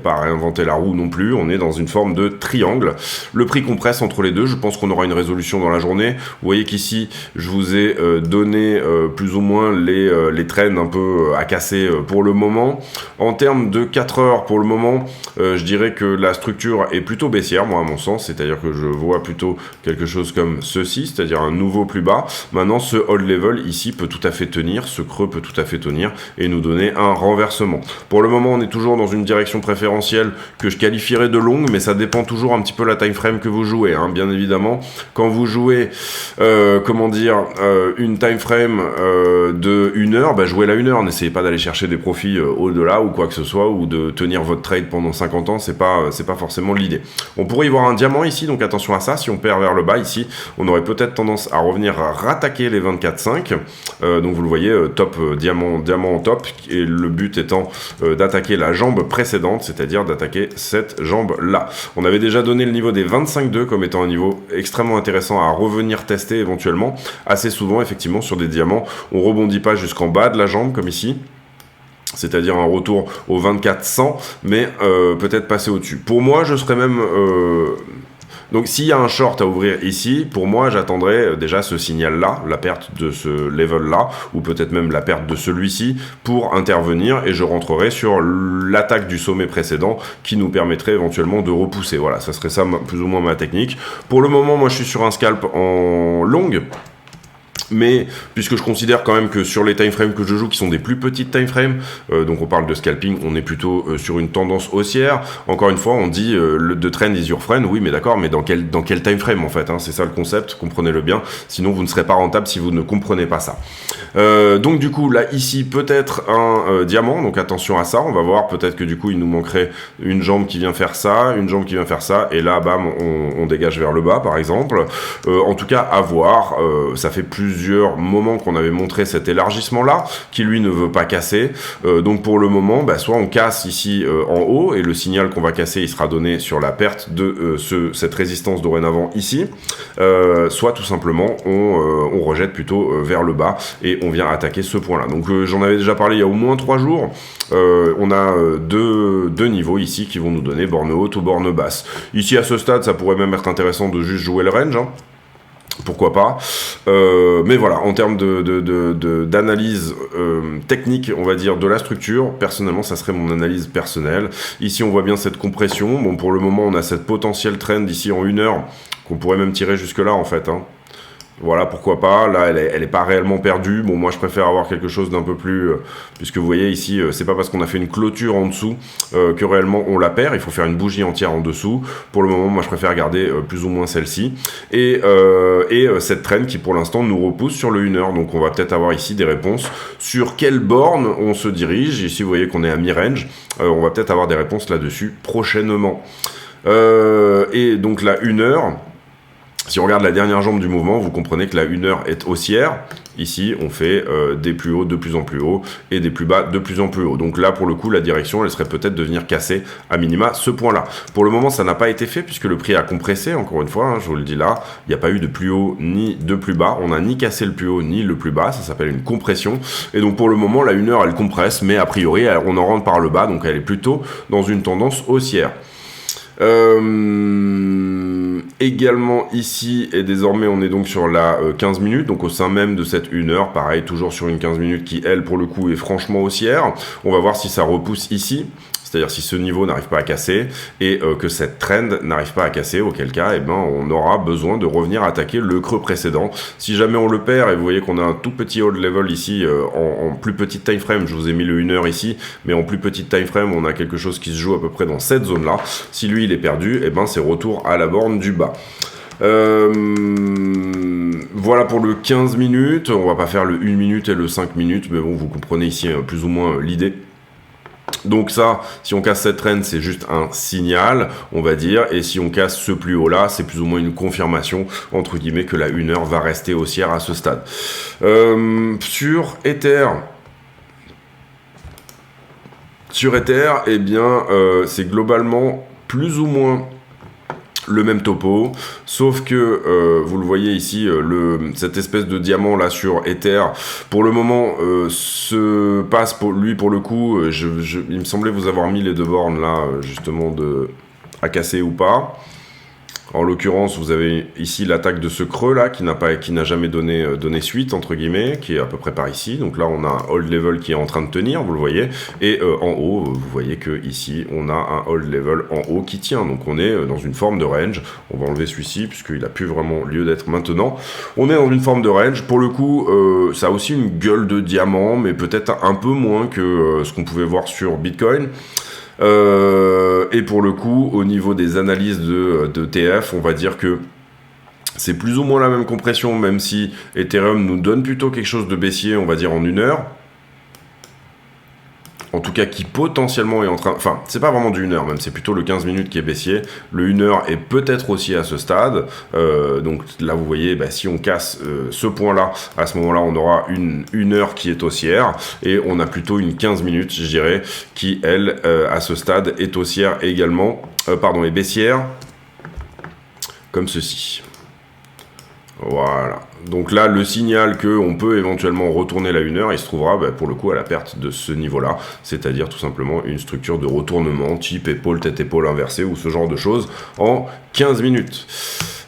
à réinventer la roue non plus, on est dans une forme de triangle. Le prix compresse entre les deux, je pense qu'on aura une résolution dans la journée. Vous voyez qu'ici je vous ai donné plus ou moins les trends un peu à casser pour le moment. En termes de 4 heures pour le moment, je dirais que la structure est plutôt baissière, moi à mon sens, c'est-à-dire que je vois plutôt quelque chose comme ceci, c'est-à-dire un nouveau plus bas. Maintenant, ce hold level ici peut tout à fait tenir, ce creux peut tout à fait tenir et nous donner un renversement. Pour le moment, on est toujours dans une direction préférentielle que je qualifierais de longue, mais ça dépend toujours un petit peu la time frame que vous jouez, hein. Bien évidemment, quand vous jouez une time frame de 1 heure, jouez la 1 heure, n'essayez pas d'aller chercher des profits au-delà ou quoi que ce soit, ou de tenir votre trade pendant 50 ans, c'est pas forcément l'idée. On pourrait y voir un diamant ici, donc attention à ça. Si on perd vers le bas ici, on aurait peut-être tendance à revenir à rattaquer les 24,5. Donc vous le voyez, top diamant en top, et le but étant d'attaquer la jambe précédente, c'est-à-dire d'attaquer cette jambe là. On avait déjà donné le niveau des 25,2 comme étant un niveau extrêmement intéressant à revenir tester éventuellement. Assez souvent, effectivement, sur des diamants, on rebondit pas jusqu'en bas de la jambe comme ici, c'est-à-dire un retour au 24,100, mais peut-être passer au-dessus. Pour moi, je serais même Donc s'il y a un short à ouvrir ici, pour moi j'attendrai déjà ce signal-là, la perte de ce level-là, ou peut-être même la perte de celui-ci, pour intervenir, et je rentrerai sur l'attaque du sommet précédent qui nous permettrait éventuellement de repousser. Voilà, ça serait ça plus ou moins ma technique. Pour le moment, moi je suis sur un scalp en longue. Mais puisque je considère quand même que sur les time frames que je joue, qui sont des plus petites time frames, donc on parle de scalping, on est plutôt sur une tendance haussière. Encore une fois, on dit the trend is your friend. Oui, mais d'accord, mais dans quel time frame en fait, hein, c'est ça le concept, comprenez-le bien. Sinon, vous ne serez pas rentable si vous ne comprenez pas ça. Donc du coup, là ici peut-être un diamant. Donc attention à ça. On va voir peut-être que du coup il nous manquerait une jambe qui vient faire ça, une jambe qui vient faire ça, et là, bam, on dégage vers le bas, par exemple. En tout cas, à voir. Ça fait plusieurs moments qu'on avait montré cet élargissement là qui lui ne veut pas casser, donc pour le moment soit on casse ici en haut, et le signal qu'on va casser il sera donné sur la perte de cette résistance dorénavant ici, soit tout simplement on rejette plutôt vers le bas et on vient attaquer ce point là. Donc j'en avais déjà parlé il y a au moins 3 jours. On a deux niveaux ici qui vont nous donner borne haute ou borne basse. Ici à ce stade ça pourrait même être intéressant de juste jouer le range, hein. Pourquoi pas, mais voilà, en termes d'analyse technique, on va dire, de la structure, personnellement, ça serait mon analyse personnelle. Ici, on voit bien cette compression. Bon, pour le moment, on a cette potentielle trend ici en 1 heure, qu'on pourrait même tirer jusque-là, en fait, hein. Voilà, pourquoi pas. Là, elle est pas réellement perdue. Bon, moi, je préfère avoir quelque chose d'un peu plus... puisque vous voyez ici, c'est pas parce qu'on a fait une clôture en dessous que réellement on la perd. Il faut faire une bougie entière en dessous. Pour le moment, moi, je préfère garder plus ou moins celle-ci. Et cette trend qui, pour l'instant, nous repousse sur le 1 heure. Donc, on va peut-être avoir ici des réponses sur quelle borne on se dirige. Ici, vous voyez qu'on est à mi-range. On va peut-être avoir des réponses là-dessus prochainement. Et donc, la 1 heure... Si on regarde la dernière jambe du mouvement, vous comprenez que la 1 heure est haussière. Ici, on fait des plus hauts de plus en plus haut et des plus bas de plus en plus haut. Donc là, pour le coup, la direction, elle serait peut-être de venir casser à minima ce point-là. Pour le moment, ça n'a pas été fait puisque le prix a compressé, encore une fois, hein, je vous le dis là. Il n'y a pas eu de plus haut ni de plus bas. On n'a ni cassé le plus haut ni le plus bas. Ça s'appelle une compression. Et donc, pour le moment, la 1 heure, elle compresse, mais a priori, on en rentre par le bas. Donc, elle est plutôt dans une tendance haussière. Également ici, et désormais on est donc sur la 15 minutes, donc au sein même de cette 1 heure, pareil, toujours sur une 15 minutes qui, elle, pour le coup, est franchement haussière. On va voir si ça repousse ici, c'est-à-dire si ce niveau n'arrive pas à casser, et que cette trend n'arrive pas à casser, auquel cas, on aura besoin de revenir attaquer le creux précédent. Si jamais on le perd, et vous voyez qu'on a un tout petit hold level ici, en plus petite time frame, je vous ai mis le 1 heure ici, mais en plus petite time frame, on a quelque chose qui se joue à peu près dans cette zone-là. Si lui, il est perdu, c'est retour à la borne du bas. Voilà pour le 15 minutes, on va pas faire le 1 minute et le 5 minutes, mais bon, vous comprenez ici plus ou moins l'idée. Donc ça, si on casse cette trend, c'est juste un signal, on va dire, et si on casse ce plus haut là, c'est plus ou moins une confirmation, entre guillemets, que la 1 heure va rester haussière à ce stade. Sur Ether, c'est globalement plus ou moins le même topo, sauf que vous le voyez ici, cette espèce de diamant là sur Ether, pour le moment se passe pour le coup, il me semblait vous avoir mis les 2 bornes là, justement à casser ou pas. En l'occurrence, vous avez ici l'attaque de ce creux là qui n'a jamais donné suite entre guillemets, qui est à peu près par ici. Donc là, on a un hold level qui est en train de tenir, vous le voyez, et en haut, vous voyez que ici, on a un hold level en haut qui tient. Donc on est dans une forme de range. On va enlever celui-ci puisqu'il n'a plus vraiment lieu d'être maintenant. On est dans une forme de range. Pour le coup, ça a aussi une gueule de diamant, mais peut-être un peu moins que ce qu'on pouvait voir sur Bitcoin. Et pour le coup, au niveau des analyses de TF, on va dire que c'est plus ou moins la même compression, même si Ethereum nous donne plutôt quelque chose de baissier, on va dire en 1 heure. En tout cas, qui potentiellement est en train... Enfin, c'est pas vraiment du 1 heure même, c'est plutôt le 15 minutes qui est baissier. Le 1 heure est peut-être aussi à ce stade. Donc là, vous voyez, si on casse ce point-là, à ce moment-là, on aura une heure qui est haussière. Et on a plutôt une 15 minutes, je dirais, qui, elle, à ce stade, est haussière également. Est baissière, comme ceci. Voilà. Donc là, le signal qu'on peut éventuellement retourner la 1 heure, il se trouvera pour le coup à la perte de ce niveau-là, c'est-à-dire tout simplement une structure de retournement type épaule, tête-épaule inversée ou ce genre de choses en 15 minutes.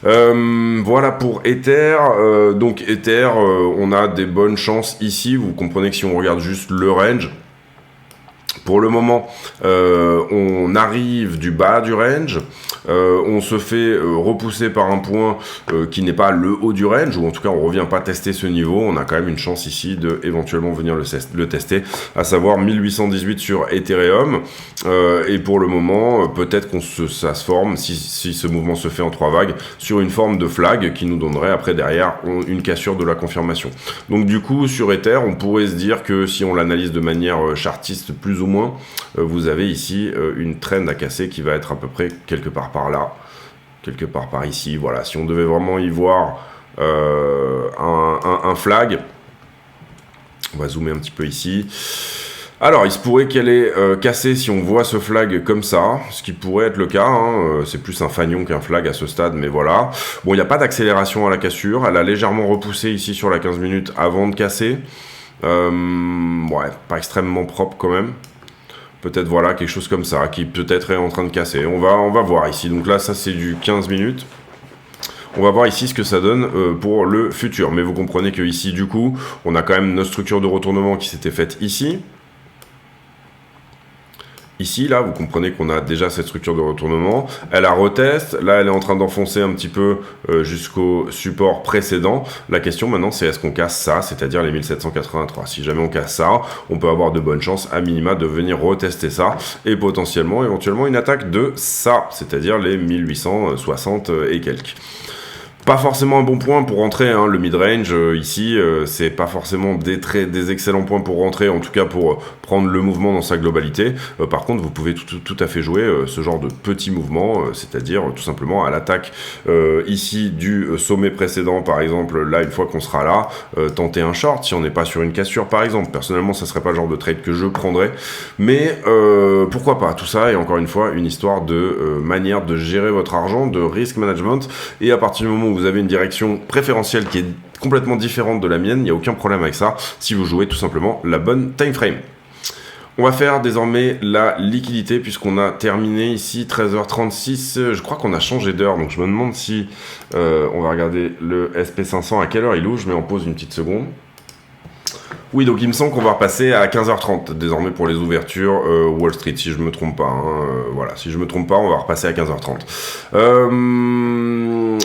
Voilà pour Ether. Donc Ether, on a des bonnes chances ici. Vous comprenez que si on regarde juste le range, pour le moment, on arrive du bas du range, on se fait repousser par un point qui n'est pas le haut du range, ou en tout cas on revient pas tester ce niveau. On a quand même une chance ici de éventuellement venir le tester, à savoir 1818 sur Ethereum, et pour le moment, peut-être ça se forme, si ce mouvement se fait en 3 vagues, sur une forme de flag qui nous donnerait après derrière une cassure de la confirmation. Donc du coup, sur Ether, on pourrait se dire que si on l'analyse de manière chartiste plus ou moins, vous avez ici une trend à casser qui va être à peu près quelque part par là, quelque part par ici. Voilà, si on devait vraiment y voir un flag, on va zoomer un petit peu ici. Alors, il se pourrait qu'elle ait cassé si on voit ce flag comme ça, ce qui pourrait être le cas, hein. C'est plus un fanion qu'un flag à ce stade, mais voilà. Bon, il n'y a pas d'accélération à la cassure, elle a légèrement repoussé ici sur la 15 minutes avant de casser. Ouais, pas extrêmement propre quand même. Peut-être, voilà, quelque chose comme ça, qui peut-être est en train de casser. On va voir ici. Donc là, ça, c'est du 15 minutes. On va voir ici ce que ça donne pour le futur. Mais vous comprenez que ici, du coup, on a quand même notre structure de retournement qui s'était faite ici. Ici, là, vous comprenez qu'on a déjà cette structure de retournement. Elle a retest. Là, elle est en train d'enfoncer un petit peu jusqu'au support précédent. La question maintenant, c'est est-ce qu'on casse ça, c'est-à-dire les 1783. Si jamais on casse ça, on peut avoir de bonnes chances, à minima, de venir retester ça et potentiellement, éventuellement, une attaque de ça, c'est-à-dire les 1860 et quelques. Pas forcément un bon point pour rentrer, hein. Le mid-range ici, c'est pas forcément des excellents points pour rentrer, en tout cas pour prendre le mouvement dans sa globalité. Par contre, vous pouvez tout à fait jouer ce genre de petits mouvements, c'est-à-dire tout simplement à l'attaque ici du sommet précédent, par exemple, là, une fois qu'on sera là, tenter un short si on n'est pas sur une cassure, par exemple. Personnellement, ça serait pas le genre de trade que je prendrais, mais pourquoi pas. Tout ça est encore une fois une histoire de manière de gérer votre argent, de risk management, et à partir du moment où vous avez une direction préférentielle qui est complètement différente de la mienne, il n'y a aucun problème avec ça, si vous jouez tout simplement la bonne time frame. On va faire désormais la liquidité, puisqu'on a terminé ici 13h36, je crois qu'on a changé d'heure, donc je me demande si on va regarder le SP500 à quelle heure il ouvre. Je mets en pause une petite seconde. Oui, donc il me semble qu'on va repasser à 15h30 désormais pour les ouvertures Wall Street, si je me trompe pas. Voilà, si je me trompe pas, on va repasser à 15h30.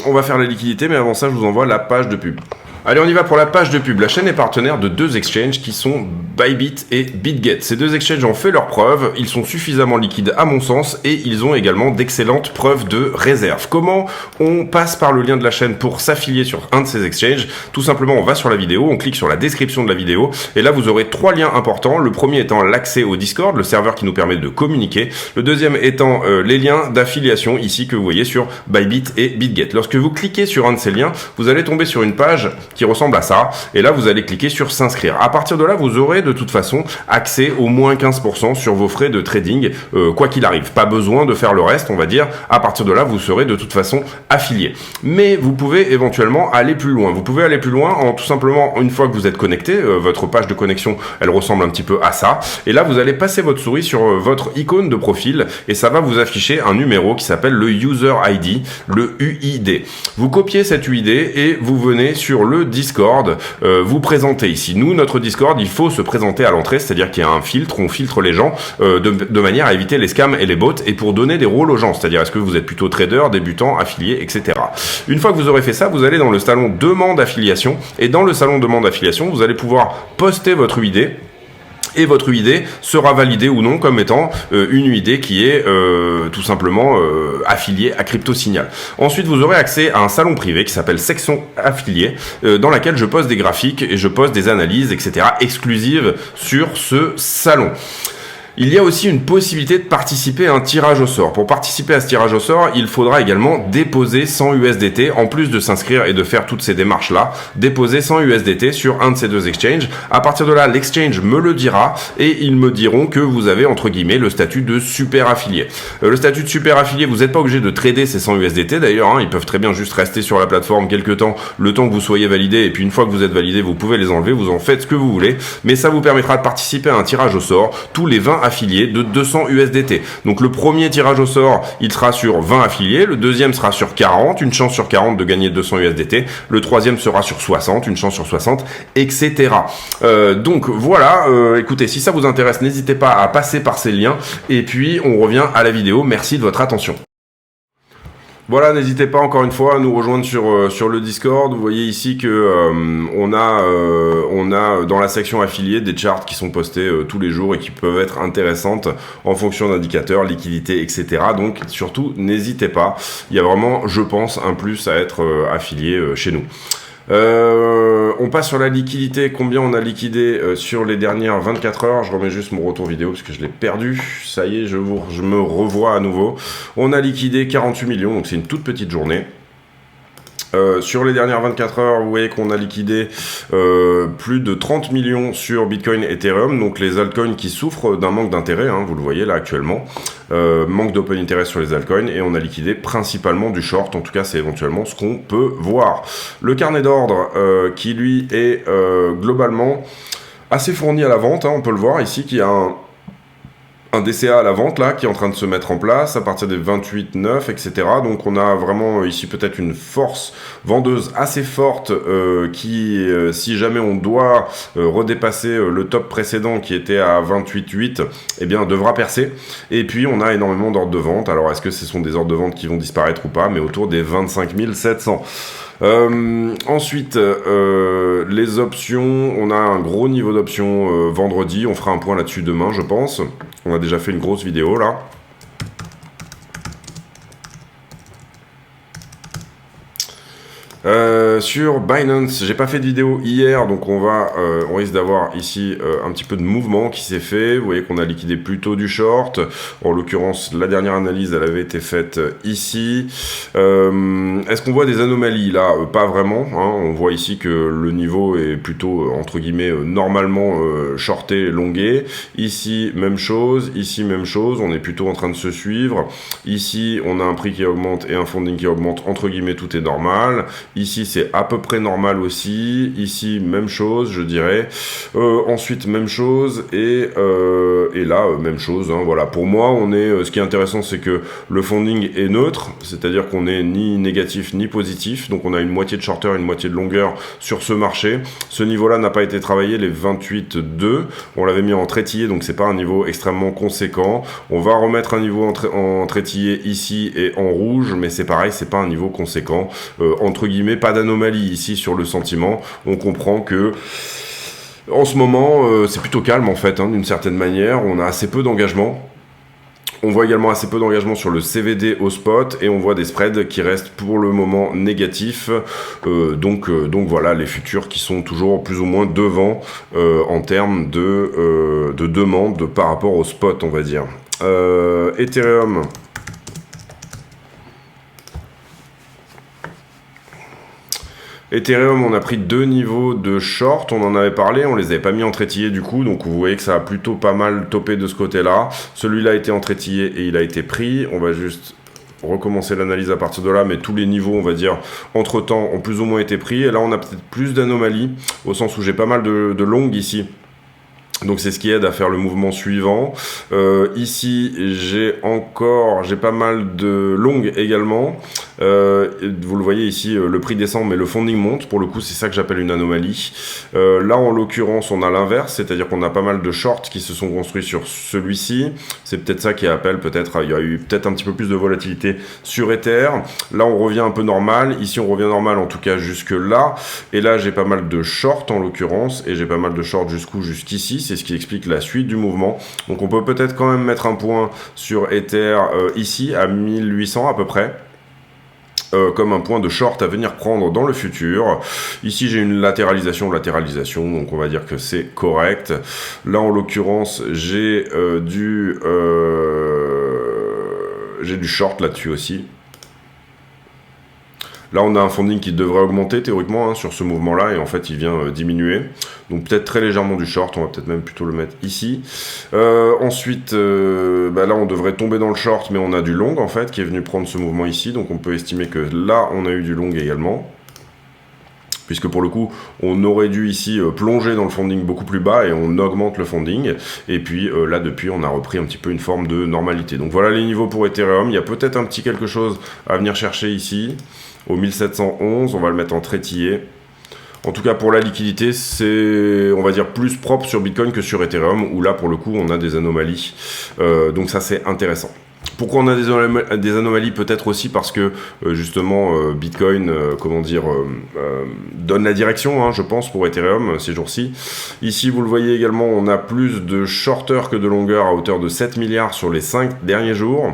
On va faire la liquidité, mais avant ça, je vous envoie la page de pub. Allez, on y va pour la page de pub. La chaîne est partenaire de 2 exchanges qui sont Bybit et BitGet. Ces 2 exchanges ont fait leurs preuves, ils sont suffisamment liquides à mon sens et ils ont également d'excellentes preuves de réserve. Comment on passe par le lien de la chaîne pour s'affilier sur un de ces exchanges? Tout simplement, on va sur la vidéo, on clique sur la description de la vidéo et là vous aurez 3 liens importants. Le premier étant l'accès au Discord, le serveur qui nous permet de communiquer. Le deuxième étant les liens d'affiliation ici que vous voyez sur Bybit et BitGet. Lorsque vous cliquez sur un de ces liens, vous allez tomber sur une page qui ressemble à ça, et là vous allez cliquer sur s'inscrire. À partir de là, vous aurez de toute façon accès au moins 15% sur vos frais de trading, quoi qu'il arrive. Pas besoin de faire le reste, on va dire. À partir de là, vous serez de toute façon affilié. Mais vous pouvez éventuellement aller plus loin. Vous pouvez aller plus loin en tout simplement, une fois que vous êtes connecté, votre page de connexion, elle ressemble un petit peu à ça, et là vous allez passer votre souris sur votre icône de profil, et ça va vous afficher un numéro qui s'appelle le User ID, le UID. Vous copiez cet UID et vous venez sur le Discord, vous présentez ici. Nous, notre Discord, il faut se présenter à l'entrée, c'est-à-dire qu'il y a un filtre, on filtre les gens de manière à éviter les scams et les bots, et pour donner des rôles aux gens, c'est-à-dire est-ce que vous êtes plutôt trader, débutant, affilié, etc. Une fois que vous aurez fait ça, vous allez dans le salon demande affiliation, et dans le salon demande affiliation, vous allez pouvoir poster votre UID, et votre UID sera validé ou non comme étant une UID qui est tout simplement affiliée à CryptoSignal. Ensuite, vous aurez accès à un salon privé qui s'appelle Section Affiliée, dans laquelle je poste des graphiques et je poste des analyses, etc. exclusives sur ce salon. Il y a aussi une possibilité de participer à un tirage au sort. Pour participer à ce tirage au sort, il faudra également déposer 100 USDT, en plus de s'inscrire et de faire toutes ces démarches-là, déposer 100 USDT sur un de ces deux exchanges. À partir de là, l'exchange me le dira et ils me diront que vous avez, entre guillemets, le statut de super affilié. Le statut de super affilié, vous n'êtes pas obligé de trader ces 100 USDT d'ailleurs, hein, ils peuvent très bien juste rester sur la plateforme quelques temps, le temps que vous soyez validé, et puis une fois que vous êtes validé, vous pouvez les enlever, vous en faites ce que vous voulez, mais ça vous permettra de participer à un tirage au sort tous les 20 affiliés de 200 USDT. Donc le premier tirage au sort, il sera sur 20 affiliés, le deuxième sera sur 40, une chance sur 40 de gagner 200 USDT, le troisième sera sur 60, une chance sur 60, etc. Donc voilà, écoutez, si ça vous intéresse, n'hésitez pas à passer par ces liens, et puis on revient à la vidéo. Merci de votre attention. Voilà, n'hésitez pas encore une fois à nous rejoindre sur le Discord. Vous voyez ici que on a dans la section affiliée des charts qui sont postés tous les jours et qui peuvent être intéressantes en fonction d'indicateurs, liquidité, etc. Donc surtout, n'hésitez pas. Il y a vraiment, je pense, un plus à être affilié chez nous. On passe sur la liquidité, combien on a liquidé sur les dernières 24 heures. Je remets juste mon retour vidéo parce que je l'ai perdu. Ça y est, je me revois à nouveau. On a liquidé 48 millions, donc c'est une toute petite journée. Sur les dernières 24 heures, vous voyez qu'on a liquidé plus de 30 millions sur Bitcoin et Ethereum, donc les altcoins qui souffrent d'un manque d'intérêt, hein, vous le voyez là actuellement, manque d'open interest sur les altcoins, et on a liquidé principalement du short, en tout cas c'est éventuellement ce qu'on peut voir. Le carnet d'ordre qui lui est globalement assez fourni à la vente, hein, on peut le voir ici qu'il y a un DCA à la vente là qui est en train de se mettre en place à partir des 28,9, etc. Donc on a vraiment ici peut-être une force vendeuse assez forte qui, si jamais on doit redépasser le top précédent qui était à 28,8, eh bien devra percer. Et puis on a énormément d'ordres de vente. Alors est-ce que ce sont des ordres de vente qui vont disparaître ou pas, mais autour des 25 700. Ensuite, les options, on a un gros niveau d'options vendredi, on fera un point là-dessus demain, je pense. On a déjà fait une grosse vidéo là. Sur Binance, j'ai pas fait de vidéo hier, donc on risque d'avoir ici un petit peu de mouvement qui s'est fait. Vous voyez qu'on a liquidé plutôt du short. En l'occurrence, la dernière analyse, elle avait été faite ici. Est-ce qu'on voit des anomalies là? Pas vraiment. Hein. On voit ici que le niveau est plutôt entre guillemets normalement shorté, longué. Ici, même chose. Ici, même chose. On est plutôt en train de se suivre. Ici, on a un prix qui augmente et un funding qui augmente. Entre guillemets, tout est normal. Ici, c'est à peu près normal aussi. Ici, même chose, je dirais. Ensuite, même chose. Et là, même chose. Hein, voilà. Pour moi, ce qui est intéressant, c'est que le funding est neutre. C'est-à-dire qu'on n'est ni négatif ni positif. Donc, on a une moitié de shorter, une moitié de longueur sur ce marché. Ce niveau-là n'a pas été travaillé, les 28,2. On l'avait mis en trétillé, donc c'est pas un niveau extrêmement conséquent. On va remettre un niveau en trétillé ici et en rouge, mais c'est pareil, c'est pas un niveau conséquent. Entre guillemets, pas d'anomalie ici sur le sentiment. On comprend que en ce moment, c'est plutôt calme en fait, hein, d'une certaine manière. On a assez peu d'engagement. On voit également assez peu d'engagement sur le CVD au spot et on voit des spreads qui restent pour le moment négatifs. Donc voilà, les futurs qui sont toujours plus ou moins devant en termes de demande par rapport au spot, on va dire. Ethereum. Ethereum, on a pris deux niveaux de short, on en avait parlé, on les avait pas mis en trétillé du coup, donc vous voyez que ça a plutôt pas mal topé de ce côté-là. Celui-là a été en trétillé et il a été pris. On va juste recommencer l'analyse à partir de là, mais tous les niveaux, on va dire, entre-temps, ont plus ou moins été pris. Et là, on a peut-être plus d'anomalies, au sens où j'ai pas mal de longues ici. Donc c'est ce qui aide à faire le mouvement suivant. Ici, j'ai pas mal de longues également. Vous le voyez ici, le prix descend, mais le funding monte. Pour le coup, c'est ça que j'appelle une anomalie. Là, en l'occurrence, on a l'inverse, c'est-à-dire qu'on a pas mal de shorts qui se sont construits sur celui-ci. C'est peut-être ça qui appelle, il y a eu peut-être un petit peu plus de volatilité sur Ether. Là, on revient un peu normal. Ici, on revient normal, en tout cas jusque là. Et là, j'ai pas mal de shorts en l'occurrence, et j'ai pas mal de shorts jusqu'ici. C'est ce qui explique la suite du mouvement. Donc on peut peut-être quand même mettre un point sur Ether ici à 1800 à peu près. comme un point de short à venir prendre dans le futur. Ici j'ai une latéralisation, donc on va dire que c'est correct. Là en l'occurrence j'ai du short là-dessus aussi. Là, on a un funding qui devrait augmenter théoriquement sur ce mouvement-là, et en fait, il vient diminuer. Donc peut-être très légèrement du short, on va peut-être même plutôt le mettre ici. Ensuite, là, on devrait tomber dans le short, mais on a du long, en fait, qui est venu prendre ce mouvement ici. Donc on peut estimer que là, on a eu du long également. Puisque pour le coup, on aurait dû ici plonger dans le funding beaucoup plus bas, et on augmente le funding. Et puis là, depuis, on a repris un petit peu une forme de normalité. Donc voilà les niveaux pour Ethereum. Il y a peut-être un petit quelque chose à venir chercher ici. Au 1711, on va le mettre en trétillé. En tout cas, pour la liquidité, c'est, on va dire, plus propre sur Bitcoin que sur Ethereum, où là, pour le coup, on a des anomalies. Donc ça, c'est intéressant. Pourquoi on a des anomalies? Peut-être aussi parce que, justement, Bitcoin, donne la direction, je pense, pour Ethereum ces jours-ci. Ici, vous le voyez également, on a plus de shorters que de longueurs à hauteur de 7 milliards sur les 5 derniers jours.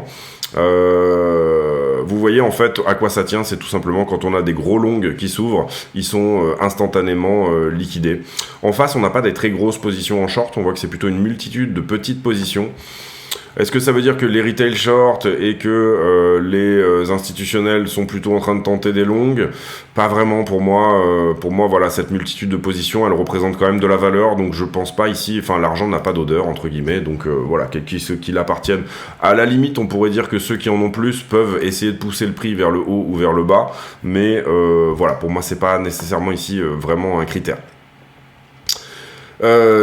Vous voyez en fait à quoi ça tient, c'est tout simplement quand on a des gros longs qui s'ouvrent, ils sont instantanément liquidés. En face, on n'a pas des très grosses positions en short, on voit que c'est plutôt une multitude de petites positions. Est-ce que ça veut dire que les retail short et que les institutionnels sont plutôt en train de tenter des longues? Pas vraiment pour moi. Voilà, cette multitude de positions, elle représente quand même de la valeur. Donc je pense pas ici, enfin l'argent n'a pas d'odeur entre guillemets. Donc voilà, ceux qui l'appartiennent. À la limite, on pourrait dire que ceux qui en ont plus peuvent essayer de pousser le prix vers le haut ou vers le bas. Mais voilà, pour moi c'est pas nécessairement ici vraiment un critère.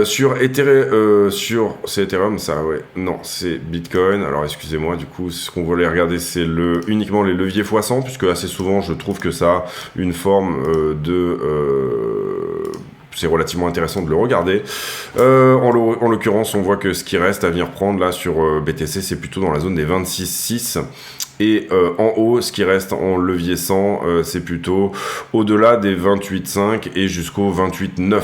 Sur Ethereum, c'est Ethereum ça, ouais, non, c'est Bitcoin. Alors excusez-moi, du coup, ce qu'on voulait regarder, c'est uniquement les leviers x100, puisque assez souvent, je trouve que ça a une forme c'est relativement intéressant de le regarder. En l'occurrence, on voit que ce qui reste à venir prendre là sur BTC, c'est plutôt dans la zone des 26,6. Et en haut, ce qui reste en levier 100, c'est plutôt au-delà des 28,5 et jusqu'au 28,9.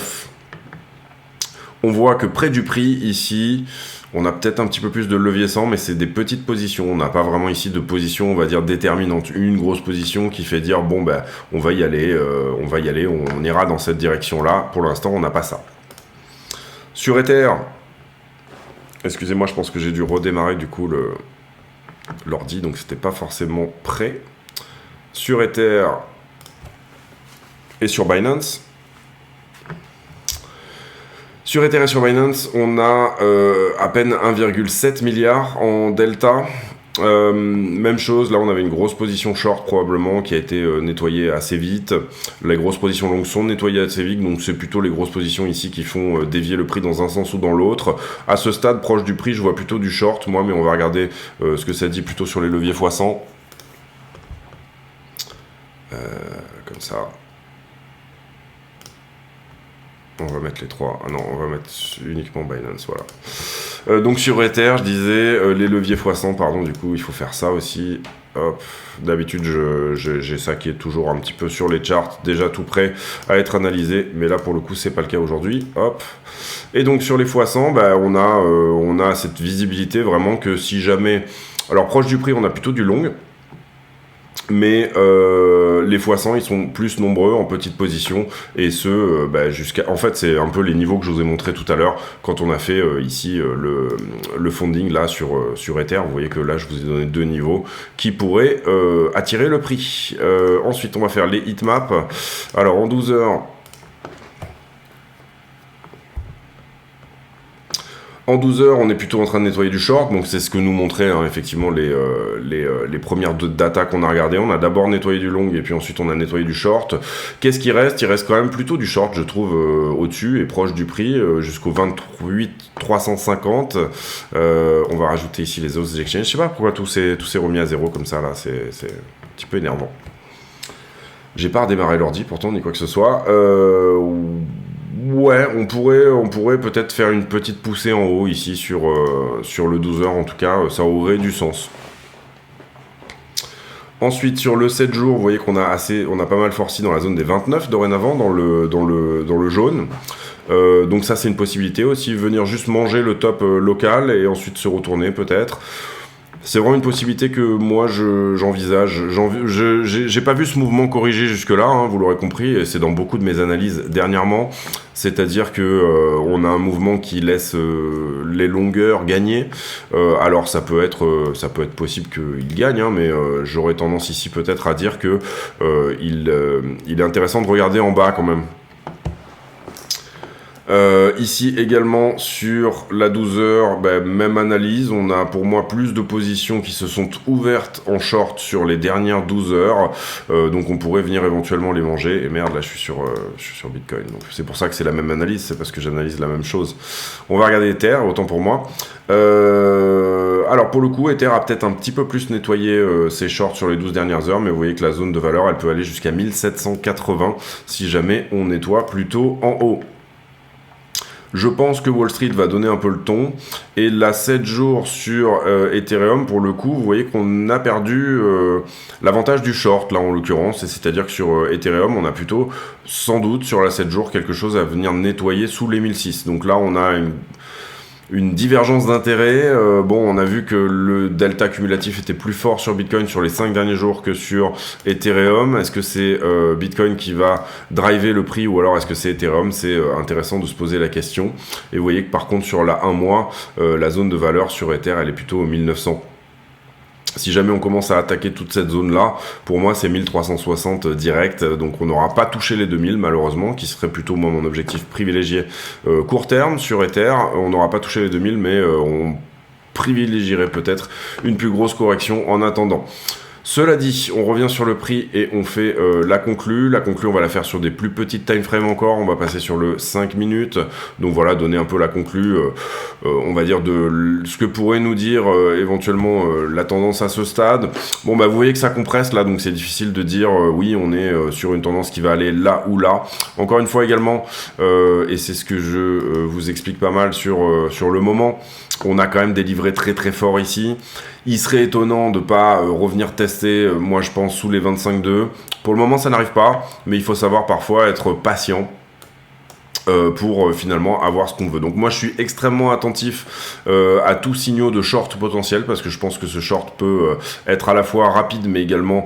On voit que près du prix, ici, on a peut-être un petit peu plus de levier 100, mais c'est des petites positions. On n'a pas vraiment ici de position, on va dire, déterminante. Une grosse position qui fait dire, bon, ben, on va y aller, on ira dans cette direction-là. Pour l'instant, on n'a pas ça. Sur Ether, excusez-moi, je pense que j'ai dû redémarrer, du coup, l'ordi, donc c'était pas forcément prêt. Sur Ether et sur Binance. Sur Ether et sur Binance, on a à peine 1,7 milliard en delta. Même chose, là on avait une grosse position short probablement qui a été nettoyée assez vite. Les grosses positions longues sont nettoyées assez vite, donc c'est plutôt les grosses positions ici qui font dévier le prix dans un sens ou dans l'autre. À ce stade, proche du prix, je vois plutôt du short, moi, mais on va regarder ce que ça dit plutôt sur les leviers x100. Comme ça. On va mettre les trois. Ah non, on va mettre uniquement Binance, voilà. Donc sur Ether, je disais, les leviers x100, pardon, du coup, il faut faire ça aussi. Hop. D'habitude, j'ai ça qui est toujours un petit peu sur les charts, déjà tout prêt à être analysé, mais là, pour le coup, c'est pas le cas aujourd'hui. Hop. Et donc sur les x100, bah, on a cette visibilité vraiment que si jamais... Alors, proche du prix, on a plutôt du long. Mais les x100 ils sont plus nombreux en petite position et jusqu'à... En fait c'est un peu les niveaux que je vous ai montré tout à l'heure quand on a fait ici le funding là sur Ether. Vous voyez que là je vous ai donné deux niveaux qui pourraient attirer le prix. Ensuite on va faire les heatmaps. Alors en 12 heures... En 12 heures, on est plutôt en train de nettoyer du short, donc c'est ce que nous montraient effectivement les premières data qu'on a regardées. On a d'abord nettoyé du long et puis ensuite on a nettoyé du short. Qu'est-ce qui reste? Il reste quand même plutôt du short, je trouve, au-dessus et proche du prix, jusqu'au 28 350. On va rajouter ici les autres exchanges. Je sais pas pourquoi tout s'est remis à zéro comme ça, là, c'est un petit peu énervant. J'ai pas redémarré l'ordi pourtant, ni quoi que ce soit. Ouais, on pourrait peut-être faire une petite poussée en haut ici sur le 12 heures, en tout cas, ça aurait du sens. Ensuite, sur le 7 jours, vous voyez qu'on a pas mal forci dans la zone des 29 dorénavant, dans le jaune. Donc ça, c'est une possibilité aussi, venir juste manger le top local et ensuite se retourner peut-être. C'est vraiment une possibilité que moi j'envisage. J'ai pas vu ce mouvement corrigé jusque-là, hein, vous l'aurez compris, et c'est dans beaucoup de mes analyses dernièrement. C'est-à-dire que on a un mouvement qui laisse les longueurs gagner. Alors ça peut être possible qu'il gagne, hein, mais j'aurais tendance ici peut-être à dire que il est intéressant de regarder en bas quand même. Ici également sur la 12 heures, même analyse, on a pour moi plus de positions qui se sont ouvertes en short sur les dernières 12 heures, donc on pourrait venir éventuellement les manger, et merde là je suis sur Bitcoin, donc c'est pour ça que c'est la même analyse, c'est parce que j'analyse la même chose. On va regarder Ether, autant pour moi. Alors pour le coup, Ether a peut-être un petit peu plus nettoyé ses shorts sur les 12 dernières heures, mais vous voyez que la zone de valeur elle peut aller jusqu'à 1780 si jamais on nettoie plutôt en haut. Je pense que Wall Street va donner un peu le ton. Et là, 7 jours sur Ethereum, pour le coup, vous voyez qu'on a perdu l'avantage du short, là en l'occurrence. C'est-à-dire que sur Ethereum, on a plutôt, sans doute, sur la 7 jours, quelque chose à venir nettoyer sous les 1006. Donc là, on a une divergence d'intérêt. Bon, on a vu que le delta cumulatif était plus fort sur Bitcoin sur les 5 derniers jours que sur Ethereum. Est-ce que c'est Bitcoin qui va driver le prix ou alors est-ce que c'est Ethereum? C'est intéressant de se poser la question. Et vous voyez que par contre sur la 1 mois, la zone de valeur sur Ether, elle est plutôt au 1900. Si jamais on commence à attaquer toute cette zone-là, pour moi, c'est 1360 direct. Donc, on n'aura pas touché les 2000, malheureusement, qui serait plutôt, moi, mon objectif privilégié court terme sur Ether. On n'aura pas touché les 2000, mais on privilégierait peut-être une plus grosse correction en attendant. Cela dit, on revient sur le prix et on fait la conclue. La conclue, on va la faire sur des plus petites time frames encore. On va passer sur le 5 minutes. Donc voilà, donner un peu la conclue, on va dire, de ce que pourrait nous dire éventuellement la tendance à ce stade. Bon, vous voyez que ça compresse là, donc c'est difficile de dire oui, on est sur une tendance qui va aller là ou là. Encore une fois également, et c'est ce que je vous explique pas mal sur le moment, on a quand même des livrets très très forts ici. Il serait étonnant de ne pas revenir tester, moi je pense, sous les 25,2. Pour le moment, ça n'arrive pas, mais il faut savoir parfois être patient pour finalement avoir ce qu'on veut. Donc moi je suis extrêmement attentif à tout signaux de short potentiel parce que je pense que ce short peut être à la fois rapide mais également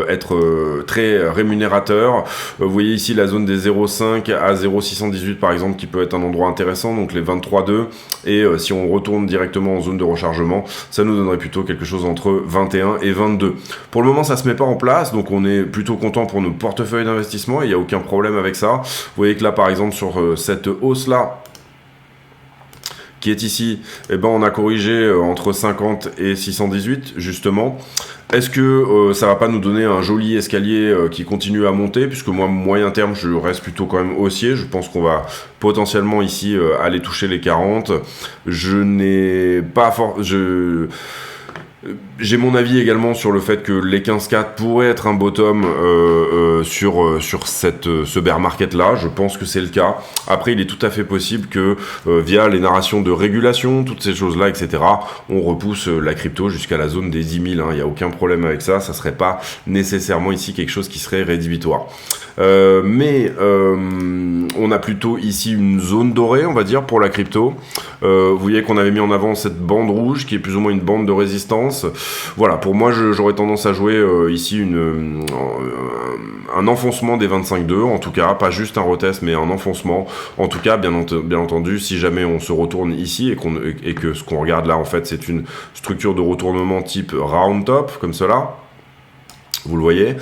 être très rémunérateur. Vous voyez ici la zone des 0,5 à 0,618 par exemple qui peut être un endroit intéressant, donc les 23,2 et si on retourne directement en zone de rechargement, ça nous donnerait plutôt quelque chose entre 21 et 22. Pour le moment ça se met pas en place, donc on est plutôt content pour nos portefeuilles d'investissement, il n'y a aucun problème avec ça. Vous voyez que là par exemple sur cette hausse là qui est ici, on a corrigé entre 50 et 618 justement. Est-ce que ça va pas nous donner un joli escalier qui continue à monter, puisque moi moyen terme je reste plutôt quand même haussier, je pense qu'on va potentiellement ici aller toucher les 40. Je n'ai pas j'ai mon avis également sur le fait que les 15,4 pourraient être un bottom sur ce bear market là. Je pense que c'est le cas. Après, il est tout à fait possible que via les narrations de régulation, toutes ces choses là, etc., on repousse la crypto jusqu'à la zone des 10 000. Il n'y a aucun problème avec ça. Ça serait pas nécessairement ici quelque chose qui serait rédhibitoire. Mais on a plutôt ici une zone dorée, on va dire, pour la crypto. Vous voyez qu'on avait mis en avant cette bande rouge qui est plus ou moins une bande de résistance. Voilà, pour moi j'aurais tendance à jouer ici un enfoncement des 25,2 en tout cas, pas juste un retest mais un enfoncement. En tout cas, bien entendu, si jamais on se retourne ici et que ce qu'on regarde là en fait c'est une structure de retournement type round top comme cela, vous le voyez,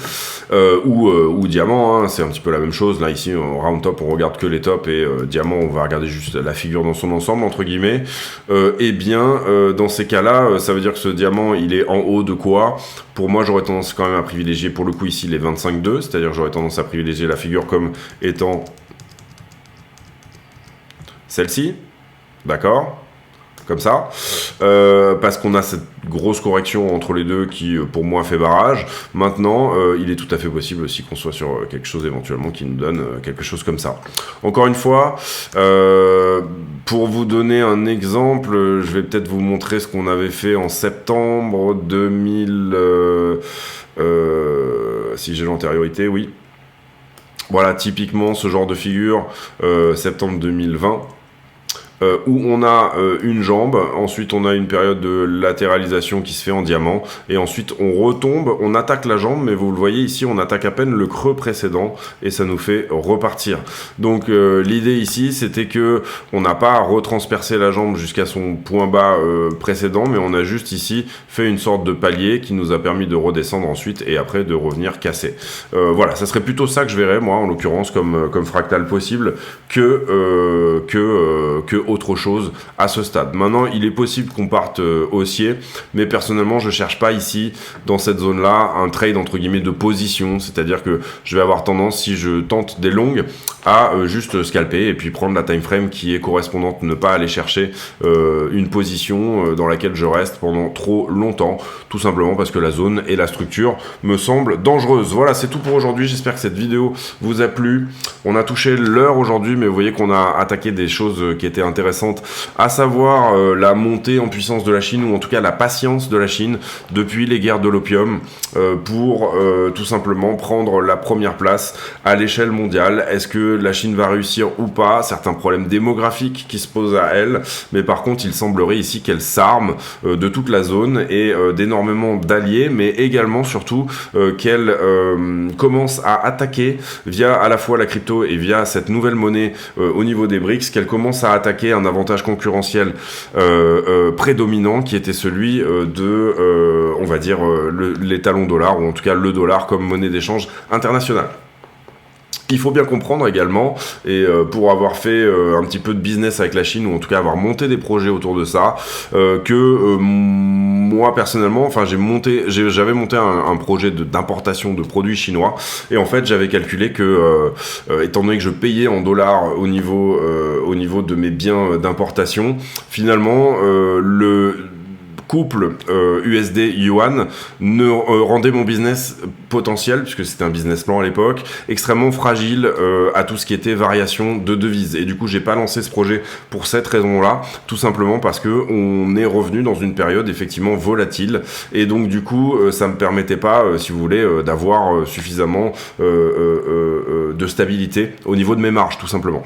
ou diamant, hein, c'est un petit peu la même chose. Là ici en round top on regarde que les tops et diamant on va regarder juste la figure dans son ensemble entre guillemets. Dans ces cas là ça veut dire que ce diamant il est en haut de quoi? Pour moi j'aurais tendance quand même à privilégier pour le coup ici les 25,2, c'est à dire j'aurais tendance à privilégier la figure comme étant celle-ci, d'accord, comme ça, parce qu'on a cette grosse correction entre les deux qui pour moi fait barrage. Maintenant il est tout à fait possible aussi qu'on soit sur quelque chose éventuellement qui nous donne quelque chose comme ça. Encore une fois, pour vous donner un exemple, je vais peut-être vous montrer ce qu'on avait fait en septembre 2000, si j'ai l'antériorité, oui. Voilà, typiquement ce genre de figure, septembre 2020. où on a une jambe, ensuite on a une période de latéralisation qui se fait en diamant, et ensuite on retombe, on attaque la jambe, mais vous le voyez ici, on attaque à peine le creux précédent, et ça nous fait repartir. Donc l'idée ici, c'était que on n'a pas retranspercé la jambe jusqu'à son point bas précédent, mais on a juste ici fait une sorte de palier qui nous a permis de redescendre ensuite, et après de revenir casser. Voilà, ça serait plutôt ça que je verrais, moi, en l'occurrence, comme fractal possible, que autre chose à ce stade. Maintenant, il est possible qu'on parte haussier, mais personnellement, je cherche pas ici, dans cette zone-là, un trade entre guillemets de position, c'est-à-dire que je vais avoir tendance, si je tente des longues, à juste scalper et puis prendre la time frame qui est correspondante, ne pas aller chercher une position dans laquelle je reste pendant trop longtemps, tout simplement parce que la zone et la structure me semblent dangereuses. Voilà, c'est tout pour aujourd'hui. J'espère que cette vidéo vous a plu. On a touché l'heure aujourd'hui, mais vous voyez qu'on a attaqué des choses qui étaient intéressantes, à savoir la montée en puissance de la Chine, ou en tout cas la patience de la Chine depuis les guerres de l'opium, pour tout simplement prendre la première place à l'échelle mondiale. Est-ce que la Chine va réussir ou pas? Certains problèmes démographiques qui se posent à elle, mais par contre il semblerait ici qu'elle s'arme de toute la zone et d'énormément d'alliés, mais également surtout qu'elle commence à attaquer via à la fois la crypto et via cette nouvelle monnaie au niveau des BRICS, qu'elle commence à attaquer un avantage concurrentiel prédominant qui était celui on va dire les talons dollars, ou en tout cas le dollar comme monnaie d'échange internationale. Il faut bien comprendre également, et pour avoir fait un petit peu de business avec la Chine, ou en tout cas avoir monté des projets autour de ça, que moi personnellement, enfin j'avais monté un projet d'importation de produits chinois, et en fait j'avais calculé que étant donné que je payais en dollars au niveau de mes biens d'importation, finalement le couple USD-Yuan ne rendait mon business potentiel, puisque c'était un business plan à l'époque, extrêmement fragile à tout ce qui était variation de devises. Et du coup, j'ai pas lancé ce projet pour cette raison-là, tout simplement parce que on est revenu dans une période effectivement volatile, et donc du coup, ça me permettait pas, si vous voulez, d'avoir suffisamment de stabilité au niveau de mes marges, tout simplement.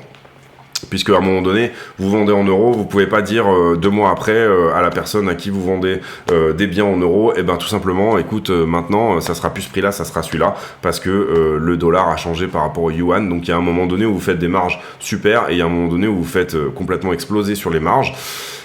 Puisque à un moment donné, vous vendez en euros, vous pouvez pas dire 2 mois après à la personne à qui vous vendez des biens en euros, et ben tout simplement, écoute, maintenant ça sera plus ce prix-là, ça sera celui-là, parce que le dollar a changé par rapport au yuan. Donc il y a un moment donné où vous faites des marges super, et il y a un moment donné où vous faites complètement exploser sur les marges.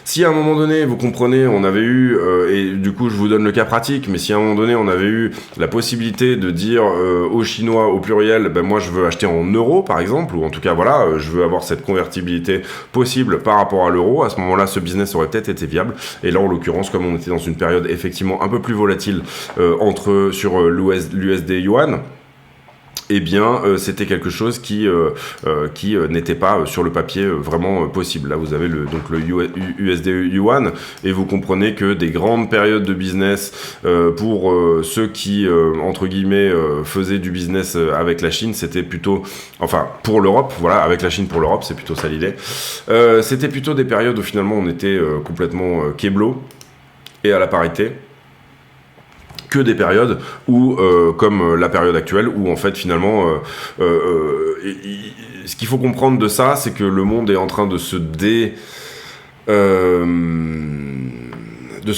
Si à un moment donné, vous comprenez, on avait eu, et du coup je vous donne le cas pratique, mais si à un moment donné on avait eu la possibilité de dire aux Chinois au pluriel, ben moi je veux acheter en euros par exemple, ou en tout cas voilà, je veux avoir cette convertibilité possible par rapport à l'euro, à ce moment-là ce business aurait peut-être été viable. Et là en l'occurrence, comme on était dans une période effectivement un peu plus volatile sur l'USD yuan, eh bien, c'était quelque chose qui n'était pas sur le papier vraiment possible. Là, vous avez donc le USD Yuan, et vous comprenez que des grandes périodes de business pour ceux qui, entre guillemets, faisaient du business avec la Chine, c'était plutôt, enfin, pour l'Europe, voilà, avec la Chine pour l'Europe, c'est plutôt ça l'idée. C'était plutôt des périodes où finalement on était complètement keblo et à la parité, que des périodes où, comme la période actuelle, où en fait finalement, ce qu'il faut comprendre de ça, c'est que le monde est en train de se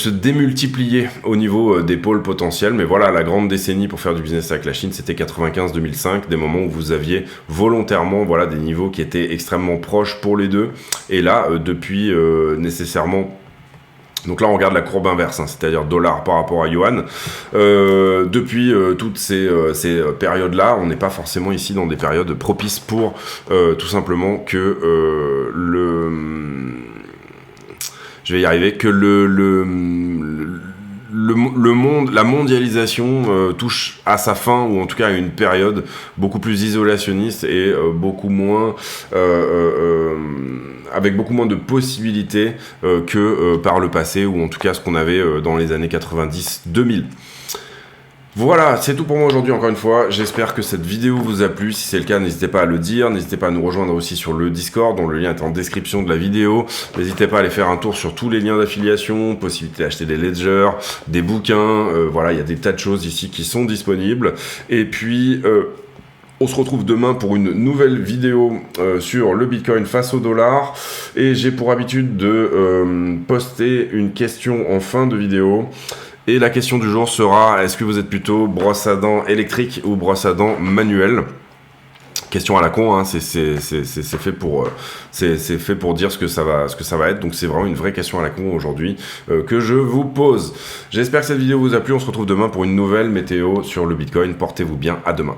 démultiplier au niveau des pôles potentiels. Mais voilà, la grande décennie pour faire du business avec la Chine, c'était 95-2005, des moments où vous aviez volontairement voilà, des niveaux qui étaient extrêmement proches pour les deux. Et là, depuis nécessairement... Donc là, on regarde la courbe inverse, hein, c'est-à-dire dollar par rapport à yuan. Depuis toutes ces périodes-là, on n'est pas forcément ici dans des périodes propices pour tout simplement que je vais y arriver, que le monde, la mondialisation touche à sa fin, ou en tout cas à une période beaucoup plus isolationniste et beaucoup moins avec beaucoup moins de possibilités que par le passé, ou en tout cas ce qu'on avait dans les années 90-2000. Voilà, c'est tout pour moi aujourd'hui, encore une fois. J'espère que cette vidéo vous a plu. Si c'est le cas, n'hésitez pas à le dire. N'hésitez pas à nous rejoindre aussi sur le Discord, dont le lien est en description de la vidéo. N'hésitez pas à aller faire un tour sur tous les liens d'affiliation, possibilité d'acheter des ledgers, des bouquins. Voilà, il y a des tas de choses ici qui sont disponibles. Et puis... On se retrouve demain pour une nouvelle vidéo sur le Bitcoin face au dollar. Et j'ai pour habitude de poster une question en fin de vidéo. Et la question du jour sera, est-ce que vous êtes plutôt brosse à dents électrique ou brosse à dents manuelle ? Question à la con, hein, c'est fait pour dire ce que ça va être. Donc c'est vraiment une vraie question à la con aujourd'hui que je vous pose. J'espère que cette vidéo vous a plu. On se retrouve demain pour une nouvelle météo sur le Bitcoin. Portez-vous bien. À demain.